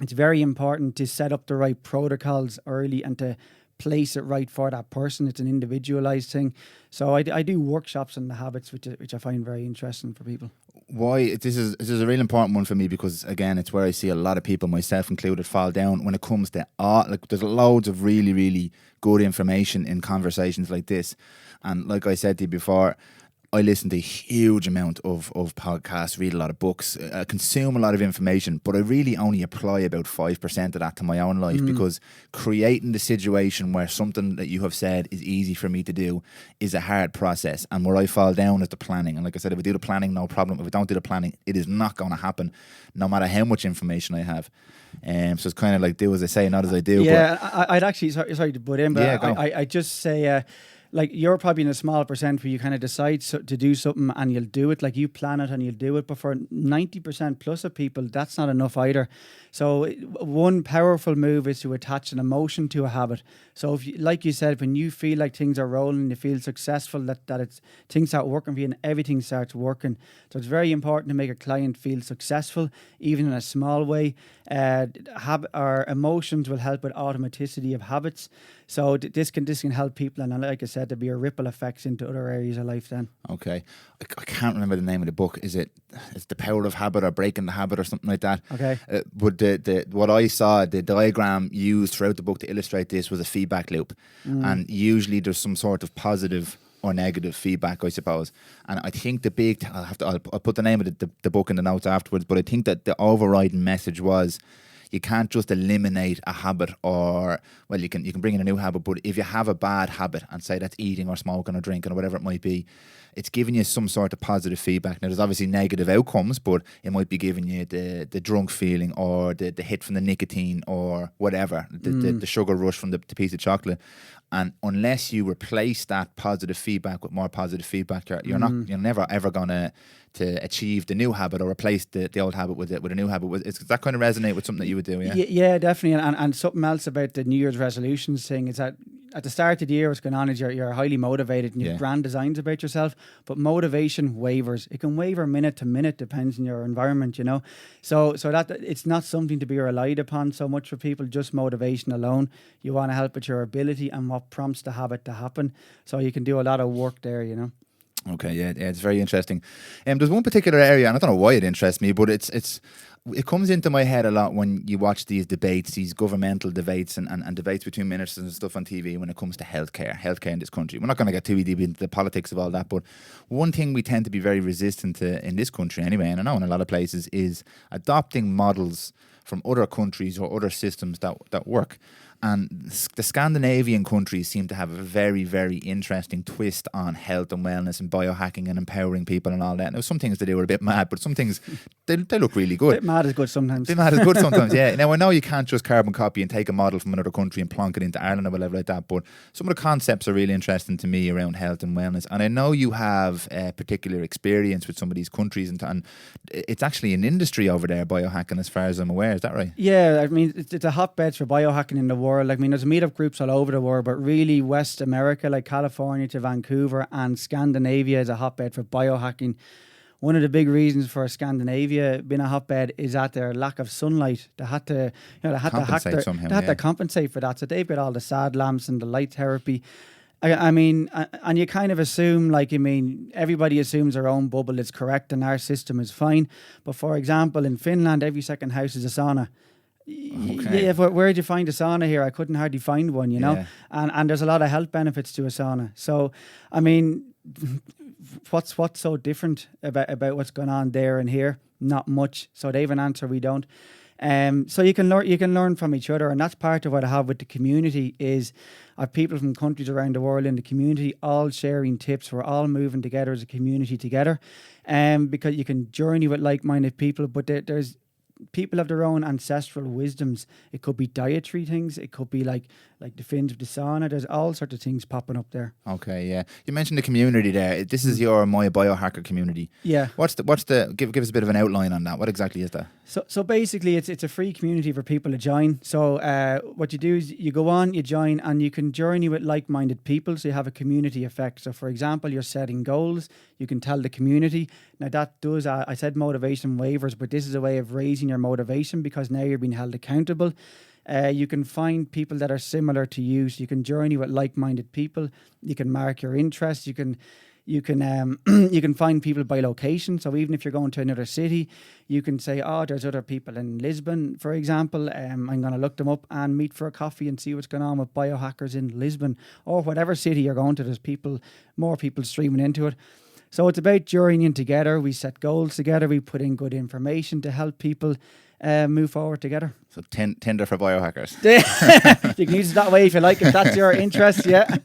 it's very important to set up the right protocols early and to place it right for that person. It's an individualized thing. So I do workshops on the habits, which I find very interesting for people. Why this is a really important one for me, because again, it's where I see a lot of people, myself included, fall down when it comes to like there's loads of really, really good information in conversations like this. And like I said to you before, I listen to a huge amount of podcasts, read a lot of books, consume a lot of information, but I really only apply about 5% of that to my own life, because creating the situation where something that you have said is easy for me to do is a hard process. And where I fall down is the planning. And like I said, if I do the planning, no problem. If I don't do the planning, it is not going to happen, no matter how much information I have. So it's kind of like do as I say, not as I do. Yeah, but I'd actually, sorry to butt in, but yeah, I just say... like you're probably in a small percent where you kind of decide to do something and you'll do it, like you plan it and you'll do it. But for 90% plus of people, that's not enough either. So one powerful move is to attach an emotion to a habit. So if you, like you said, when you feel like things are rolling, you feel successful, that it's things start working for you and everything starts working. So it's very important to make a client feel successful, even in a small way. Our emotions will help with automaticity of habits. So this can help people, and like I said, there'll be a ripple effects into other areas of life then. Okay. I can't remember the name of the book. It's The Power of Habit or Breaking the Habit or something like that. Okay. But what I saw, the diagram used throughout the book to illustrate this was a feedback loop. And usually there's some sort of positive or negative feedback, I suppose. And I think the big, I'll put the name of the book in the notes afterwards, but I think that the overriding message was, you can't just eliminate a habit, or, well, you can bring in a new habit, but if you have a bad habit, and say that's eating or smoking or drinking or whatever it might be, it's giving you some sort of positive feedback. Now, there's obviously negative outcomes, but it might be giving you the drunk feeling, or the hit from the nicotine, or whatever, the sugar rush from the piece of chocolate. And unless you replace that positive feedback with more positive feedback, you're never ever gonna to achieve the new habit, or replace the old habit with a new habit. Does that kind of resonate with something that you would do? Yeah, definitely. And something else about the New Year's resolutions thing is that at the start of the year, what's going on is you're highly motivated and you have grand designs about yourself, but motivation wavers. It can waver minute to minute, depends on your environment, you know. So that it's not something to be relied upon so much for people, just motivation alone. You want to help with your ability and what prompts the habit to happen. So you can do a lot of work there, you know. Okay, yeah, it's very interesting. There's one particular area, and I don't know why it interests me, but it comes into my head a lot when you watch these debates, these governmental debates and debates between ministers and stuff on TV when it comes to healthcare in this country. We're not going to get too deep into the politics of all that, but one thing we tend to be very resistant to in this country anyway, and I know in a lot of places, is adopting models from other countries or other systems that work. And the Scandinavian countries seem to have a very, very interesting twist on health and wellness and biohacking and empowering people and all that. Now, some things they do are a bit mad, but some things, they look really good. Bit mad is good sometimes. Bit mad is good sometimes, yeah. Now, I know you can't just carbon copy and take a model from another country and plonk it into Ireland or whatever like that, but some of the concepts are really interesting to me around health and wellness. And I know you have a particular experience with some of these countries, and it's actually an industry over there, biohacking, as far as I'm aware. Is that right? Yeah, I mean, it's a hotbed for biohacking in the world. Like, I mean, there's meetup groups all over the world, but really West America, like California to Vancouver, and Scandinavia is a hotbed for biohacking. One of the big reasons for Scandinavia being a hotbed is that their lack of sunlight. They had to, to compensate for that. So they've got all the sad lamps and the light therapy. I mean, and you kind of assume, like, I mean, everybody assumes their own bubble is correct and our system is fine. But for example, in Finland, every second house is a sauna. Okay. Yeah, but where'd you find a sauna here? I couldn't hardly find one, you know. Yeah. And there's a lot of health benefits to a sauna. So, I mean, what's so different about what's going on there and here? Not much. So they have an answer, we don't. So you can learn from each other, and that's part of what I have with the community is I've people from countries around the world in the community all sharing tips. We're all moving together as a community together, because you can journey with like-minded people, but there's people have their own ancestral wisdoms. It could be dietary things. It could be like the fins of the sauna. There's all sorts of things popping up there. Okay, yeah. You mentioned the community there. This is your My BioHacker community. Yeah. What's the give us a bit of an outline on that. What exactly is that? So basically, it's a free community for people to join. So what you do is you go on, you join, and you can journey with like-minded people. So you have a community effect. So for example, you're setting goals. You can tell the community. Now that does, I said motivation waivers, but this is a way of raising your motivation because now you're being held accountable. You can find people that are similar to you. So you can journey with like-minded people. You can mark your interests. You can you can find people by location. So even if you're going to another city, you can say, oh, there's other people in Lisbon, for example. I'm going to look them up and meet for a coffee and see what's going on with biohackers in Lisbon, or whatever city you're going to. There's more people streaming into it. So it's about journeying together. We set goals together. We put in good information to help people move forward together. So Tinder for biohackers. You can use it that way if you like, if that's your interest, yeah.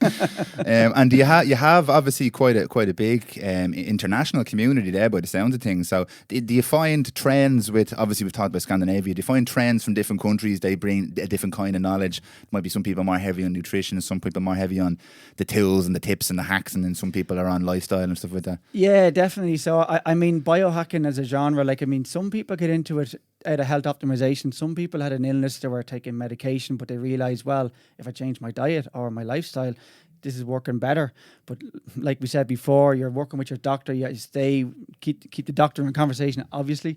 And you have obviously quite a big international community there by the sounds of things. So do you find trends with, obviously we've talked about Scandinavia, do you find trends from different countries? They bring a different kind of knowledge. Might be some people more heavy on nutrition and some people more heavy on the tools and the tips and the hacks, and then some people are on lifestyle and stuff like that. Yeah, definitely. So I mean, biohacking as a genre, some people get into it out of health optimization. Some people had an illness, they were taking medication, but they realized, well, if I change my diet or my lifestyle, this is working better. But like we said before, you're working with your doctor. You keep the doctor in conversation, obviously.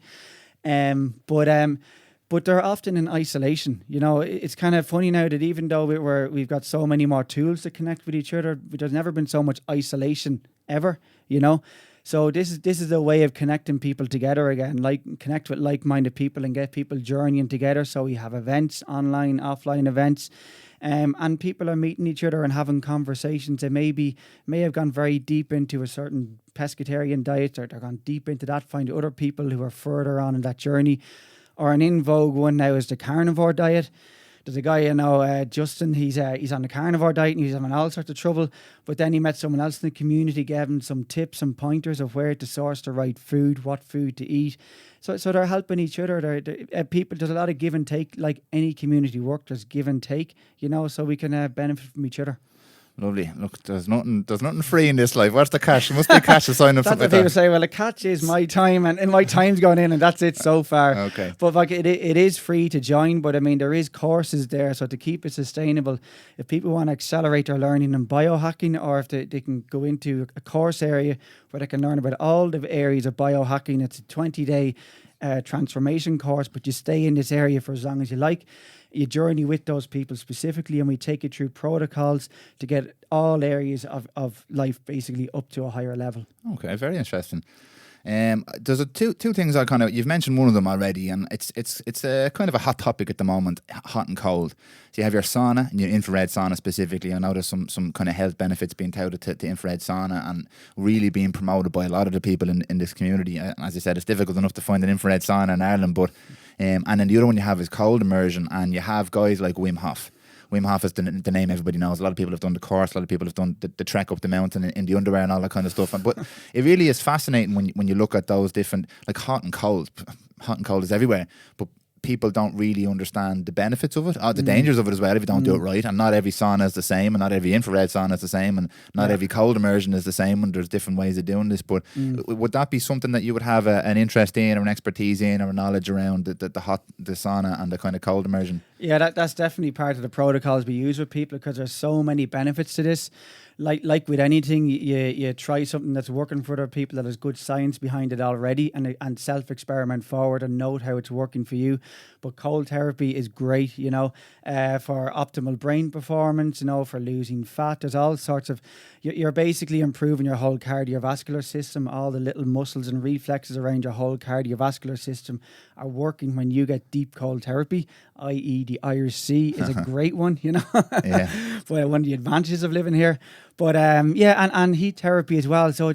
But they're often in isolation. You know, it's kind of funny now that even though we've got so many more tools to connect with each other, there's never been so much isolation ever, you know. So this is a way of connecting people together again, connect with like-minded people and get people journeying together. So we have events, online, offline events, and people are meeting each other and having conversations. They may have gone very deep into a certain pescatarian diet, or they're gone deep into that, find other people who are further on in that journey. Or an in vogue one now is the carnivore diet. There's a guy, Justin, he's on the carnivore diet and he's having all sorts of trouble. But then he met someone else in the community, gave him some tips and pointers of where to source the right food, what food to eat. So they're helping each other. People, there's a lot of give and take, like any community work, there's give and take, you know, so we can benefit from each other. Lovely. Look, there's nothing free in this life. What's the catch? There must be a catch to sign up for. That's what people say. Well, the catch is my time, and my time's gone in, and that's it so far. Okay. But like it is free to join. But I mean, there is courses there, so to keep it sustainable, if people want to accelerate their learning in biohacking, or if they can go into a course area where they can learn about all the areas of biohacking, it's a 20-day transformation course, but you stay in this area for as long as you like. You journey with those people specifically, and we take you through protocols to get all areas of life basically up to a higher level. Okay, very interesting. There's two things you've mentioned one of them already, and it's a kind of a hot topic at the moment, hot and cold. So you have your sauna and your infrared sauna specifically. I know there's some kind of health benefits being touted to infrared sauna and really being promoted by a lot of the people in this community. As I said, it's difficult enough to find an infrared sauna in Ireland, but and then the other one you have is cold immersion, and you have guys like Wim Hof. Wim Hof is the name everybody knows. A lot of people have done the course. A lot of people have done the trek up the mountain in the underwear and all that kind of stuff. But it really is fascinating when you look at those different, like hot and cold. Hot and cold is everywhere, but people don't really understand the benefits of it, or the dangers of it as well if you don't do it right. And not every sauna is the same, and not every infrared sauna is the same, and not every cold immersion is the same, and there's different ways of doing this. But would that be something that you would have an interest in, or an expertise in, or a knowledge around the sauna and the kind of cold immersion? Yeah, that's definitely part of the protocols we use with people, because there's so many benefits to this. Like with anything, you try something that's working for other people, that has good science behind it already, and self-experiment forward and note how it's working for you. But cold therapy is great, for optimal brain performance, for losing fat. There's all sorts of, you're basically improving your whole cardiovascular system. All the little muscles and reflexes around your whole cardiovascular system are working when you get deep cold therapy, i.e. the Irish Sea is a great one, Yeah. But one of the advantages of living here. But and heat therapy as well. So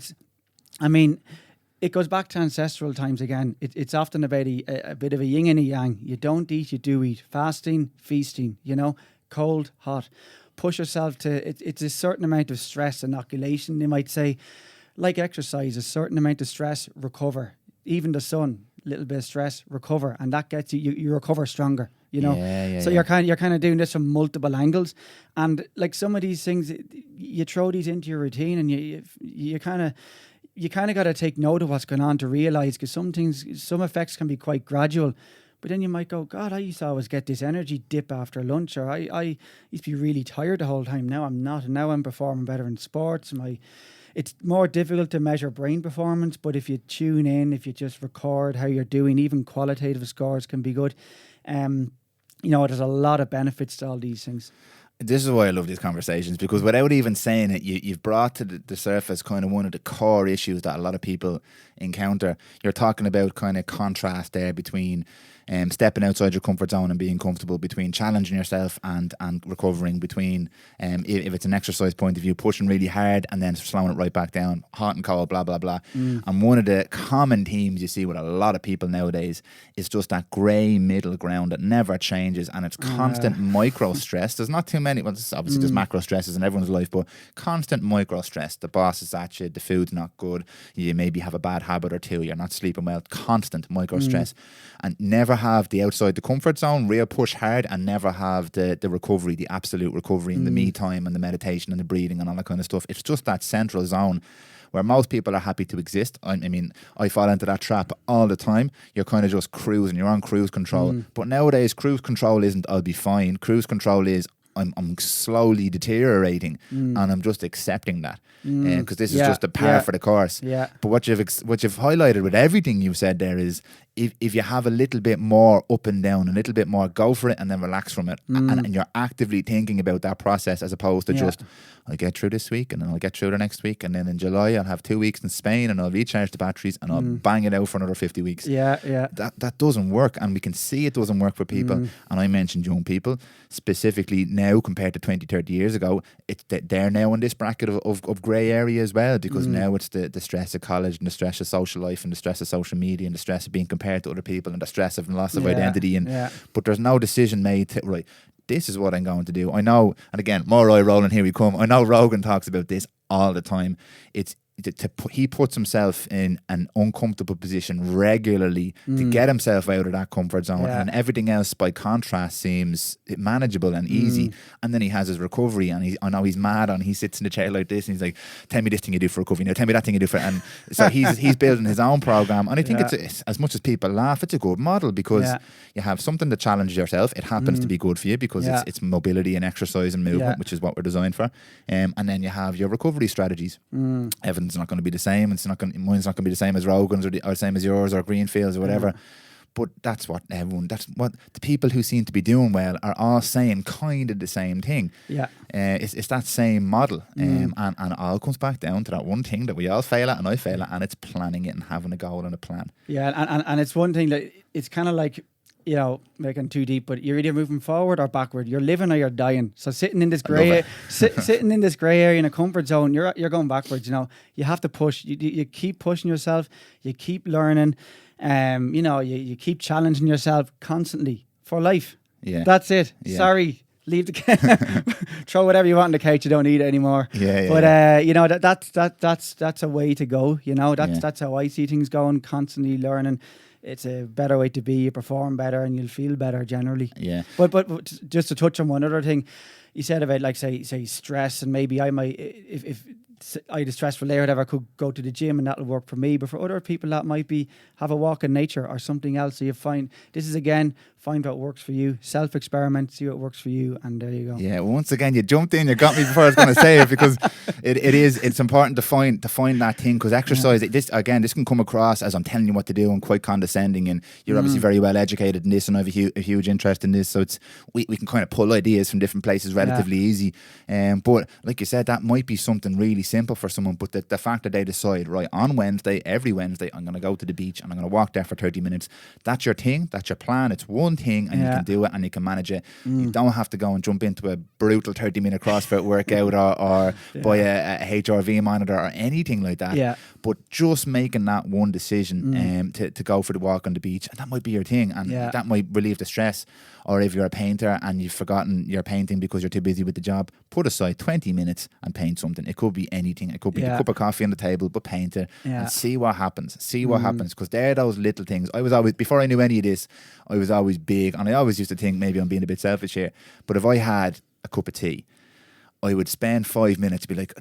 it goes back to ancestral times again. It's often about a bit of a yin and a yang. You don't eat, you do eat. Fasting, feasting, cold, hot. Push yourself to, it's a certain amount of stress inoculation, they might say. Like exercise, a certain amount of stress, recover. Even the sun, little bit of stress, recover. And that gets you recover stronger. So you're kind of doing this from multiple angles, and like some of these things, you throw these into your routine, and you kind of got to take note of what's going on to realize, because some effects can be quite gradual, but then you might go, God, I used to always get this energy dip after lunch, or I used to be really tired the whole time. Now I'm not, and now I'm performing better in sports. It's more difficult to measure brain performance, but if you tune in, if you just record how you're doing, even qualitative scores can be good. There's a lot of benefits to all these things. This is why I love these conversations, because without even saying it, you've brought to the surface kind of one of the core issues that a lot of people encounter. You're talking about kind of contrast there between stepping outside your comfort zone and being comfortable, between challenging yourself and recovering, between if it's an exercise point of view, pushing really hard and then slowing it right back down, hot and cold, blah, blah, blah. And one of the common themes you see with a lot of people nowadays is just that grey middle ground that never changes, and it's constant micro stress. There's not too many, well, obviously there's macro stresses in everyone's life, but constant micro stress. The boss is at you, the food's not good, you maybe have a bad habit or two, you're not sleeping well, constant micro stress, and never have the outside the comfort zone, real push hard, and never have the recovery, the absolute recovery, and the me time and the meditation and the breathing and all that kind of stuff. It's just that central zone where most people are happy to exist. I fall into that trap all the time. You're kind of just cruising, you're on cruise control. But nowadays, cruise control isn't I'll be fine. Cruise control is I'm slowly deteriorating, and I'm just accepting that, because this is just a par for the course. Yeah. But what you've highlighted with everything you've said there is, if you have a little bit more up and down, a little bit more, go for it and then relax from it, and you're actively thinking about that process, as opposed to just, I'll get through this week and then I'll get through the next week, and then in July I'll have 2 weeks in Spain and I'll recharge the batteries and I'll bang it out for another 50 weeks. That doesn't work, and we can see it doesn't work for people. And I mentioned young people specifically now compared to 20, 30 years ago. They're now in this bracket of grey area as well, because now it's the stress of college and the stress of social life and the stress of social media and the stress of being compared to other people and the stress of loss of identity, but there's no decision made to, right, this is what I'm going to do. I know, and again, more eye rolling, here we come. I know Rogan talks about this all the time. He puts himself in an uncomfortable position regularly to get himself out of that comfort zone, and everything else by contrast seems manageable and easy. And then he has his recovery, and I know he's mad, and he sits in the chair like this and he's like, tell me this thing you do for recovery, now tell me that thing you do for, and so he's building his own program. And I think it's as much as people laugh, it's a good model, because you have something that challenges yourself. It happens to be good for you because it's mobility and exercise and movement, which is what we're designed for. And then you have your recovery strategies, evidence Aidan's not going to be the same. Mine's not going to be the same as Rogan's or the same as yours or Greenfields or whatever. But that's what the people who seem to be doing well are all saying kind of the same thing. Yeah. It's that same model. And it all comes back down to that one thing that we all fail at and I fail at, and it's planning it and having a goal and a plan. Yeah, and it's one thing that it's kind of like, you know, making too deep, but you're either moving forward or backward. You're living or you're dying. So sitting in this grey sitting in this grey area in a comfort zone, you're going backwards. You know, you have to push. You keep pushing yourself. You keep learning. You know, you keep challenging yourself constantly for life. Yeah, that's it. Yeah. Sorry, leave the throw whatever you want in the couch. You don't need it anymore. But you know, that's a way to go. You know, that's how I see things going. Constantly learning. It's a better way to be. You perform better and you'll feel better generally. Yeah. But just to touch on one other thing, you said about like say stress, and maybe I might if I had a stressful day or whatever, I could go to the gym and that'll work for me. But for other people, that might be have a walk in nature or something else. So you find what works for you. Self-experiment, see what works for you, and there you go. Yeah. Well, once again, you jumped in. You got me before I was going to say it, because it's important to find that thing, because exercise. This can come across as I'm telling you what to do and quite condescending. And you're obviously very well educated in this, and I have a huge interest in this. So we can kind of pull ideas from different places relatively easy. But like you said, that might be something really simple for someone. But the fact that they decide, right, on Wednesday, every Wednesday, I'm going to go to the beach and I'm going to walk there for 30 minutes. That's your thing. That's your plan. It's one thing, and you can do it and you can manage it. You don't have to go and jump into a brutal 30-minute CrossFit workout or buy a HRV monitor or anything like that. Yeah. But just making that one decision to go for the walk on the beach, and that might be your thing, and that might relieve the stress. Or if you're a painter and you've forgotten your painting because you're too busy with the job, put aside 20 minutes and paint something. It could be anything. It could be a cup of coffee on the table, but paint it and see what happens. See what happens, because they're those little things. I was always, before I knew any of this, I was always big, and I always used to think maybe I'm being a bit selfish here, but if I had a cup of tea, I would spend 5 minutes to be like,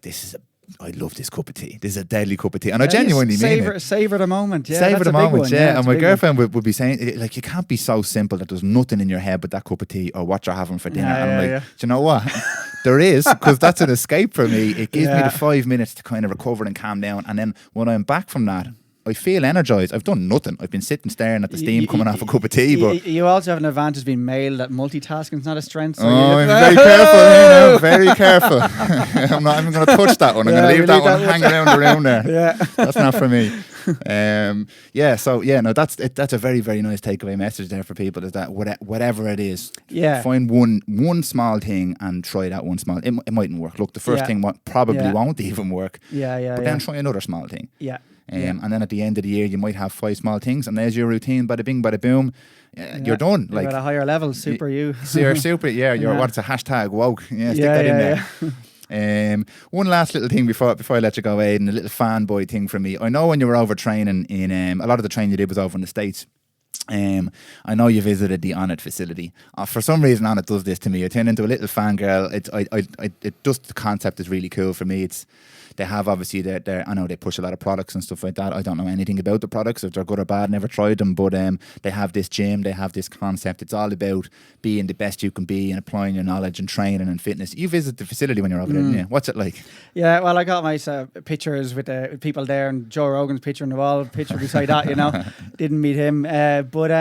I love this cup of tea. This is a deadly cup of tea. And I genuinely mean it. Savor the moment. Yeah, savor the moment, yeah. And my girlfriend one. would be saying, like, you can't be so simple that there's nothing in your head but that cup of tea or what you're having for dinner. And I'm like, do you know what? There is, because that's an escape for me. It gives me the 5 minutes to kind of recover and calm down. And then when I'm back from that, I feel energized. I've done nothing. I've been sitting staring at the steam coming off a cup of tea. But you also have an advantage being male, that multitasking is not a strength. So I'm very careful. You know, very careful. I'm not even going to touch that one. I'm going to leave that one hanging around the room there. Yeah, that's not for me. That's a very, very nice takeaway message there for people, is that whatever it is, find one small thing and try that one small. It mightn't work. Look, the first thing probably won't even work. But then try another small thing. And then at the end of the year, you might have 5 small things, and there's your routine. Bada bing, bada boom. You're done. You're at a higher level. Super you. You're super. Yeah. You're what's a hashtag woke. Yeah. Stick that in there. One last little thing before I let you go, Aidan, a little fanboy thing from me. I know when you were over training in a lot of the training you did was over in the States. I know you visited the Onnit facility. For some reason, Onnit does this to me. I turn into a little fangirl. The concept is really cool for me. They have obviously I know they push a lot of products and stuff like that. I don't know anything about the products, if they're good or bad, never tried them, but they have this gym, they have this concept. It's all about being the best you can be and applying your knowledge and training and fitness. You visit the facility when you're over there, didn't you? What's it like? Yeah, well, I got my pictures with people there, and Joe Rogan's picture on the wall, picture beside that, you know. Didn't meet him, but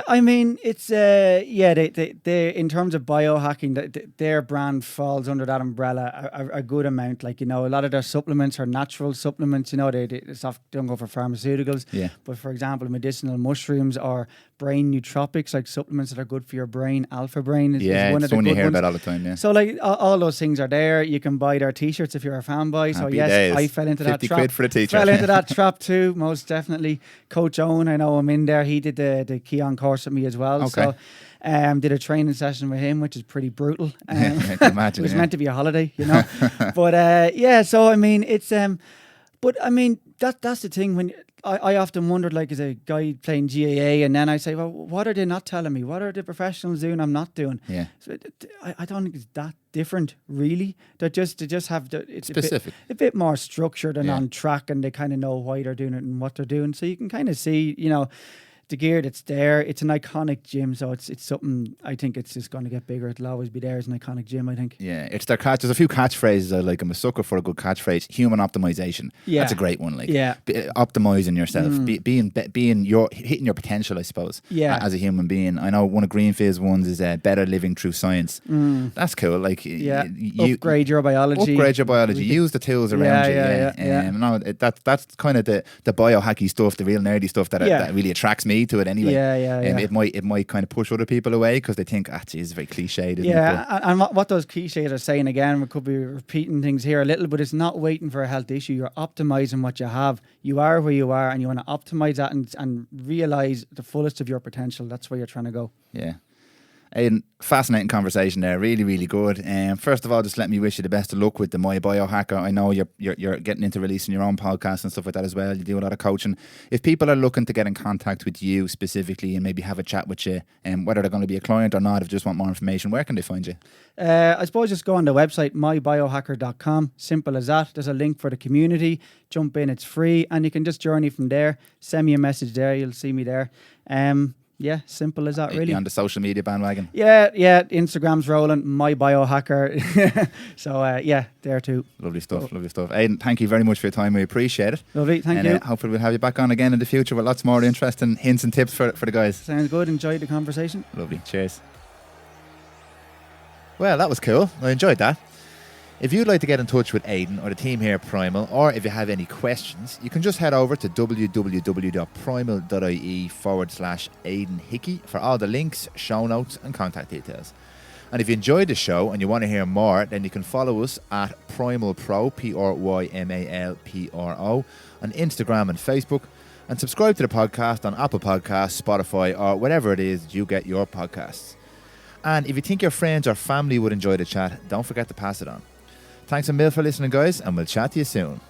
I mean, it's they in terms of biohacking, their brand falls under that umbrella a good amount. Like, you know, a lot of their supplements are natural supplements. You know, they don't go for pharmaceuticals. Yeah. But for example, medicinal mushrooms or brain nootropics, like supplements that are good for your brain. Alpha Brain is one of the good ones. You hear about all the time. Yeah. So like all those things are there. You can buy their t-shirts if you're a fanboy. So yes, days. I fell into that trap. 50 quid for the t-shirt. Fell into that trap too, most definitely. Coach Owen, I know him in there. He did the Keon course with me as well. Okay. So did a training session with him, which is pretty brutal. I can imagine, it was meant to be a holiday, you know. But so I mean, it's but I mean that's the thing. When I often wondered, like, as a guy playing GAA, and then I say, well, what are they not telling me? What are the professionals doing I'm not doing? Yeah. So I don't think it's that different, really. They just have it's specific, a bit more structured and on track, and they kind of know why they're doing it and what they're doing. So you can kind of see, you know, the gear that's there, it's an iconic gym, so it's something. I think it's just going to get bigger. It'll always be there as an iconic gym, I think. Yeah, it's their catch. There's a few catchphrases I like. I'm a sucker for a good catchphrase. Human optimization. Yeah, that's a great one. Like, yeah, optimizing yourself, being your hitting your potential, I suppose. Yeah, as a human being. I know one of Greenfield's ones is better living through science. That's cool. Like, yeah, upgrade your biology. Use the tools around you. Yeah. No, that's kind of the biohacky stuff, the real nerdy stuff that really attracts me to it anyway. Yeah. It might kind of push other people away because they think, geez, it's very cliched, isn't it? And what those cliches are saying, again, we could be repeating things here a little, but it's not waiting for a health issue. You're optimizing what you have. You are where you are, and you want to optimize that and realize the fullest of your potential. That's where you're trying to go. Yeah. Aidan, fascinating conversation there, really, really good. First of all, just let me wish you the best of luck with the My BioHacker. I know you're getting into releasing your own podcast and stuff like that as well. You do a lot of coaching. If people are looking to get in contact with you specifically and maybe have a chat with you, whether they're going to be a client or not, if they just want more information, where can they find you? I suppose just go on the website, mybiohacker.com. Simple as that. There's a link for the community. Jump in, it's free, and you can just journey from there. Send me a message there, you'll see me there. Yeah, simple as that, really. On the social media bandwagon? Yeah, Instagram's rolling, My BioHacker. So, there too. Lovely stuff. Aidan, thank you very much for your time. We appreciate it. Lovely, thank you. Hopefully we'll have you back on again in the future with lots more interesting hints and tips for the guys. Sounds good. Enjoyed the conversation. Lovely. Cheers. Well, that was cool. I enjoyed that. If you'd like to get in touch with Aidan or the team here at Prymal, or if you have any questions, you can just head over to www.prymal.ie/Aidan Hickey for all the links, show notes and contact details. And if you enjoyed the show and you want to hear more, then you can follow us at Prymal Pro, PRYMALPRO, on Instagram and Facebook, and subscribe to the podcast on Apple Podcasts, Spotify, or whatever it is you get your podcasts. And if you think your friends or family would enjoy the chat, don't forget to pass it on. Thanks a mil for listening, guys, and we'll chat to you soon.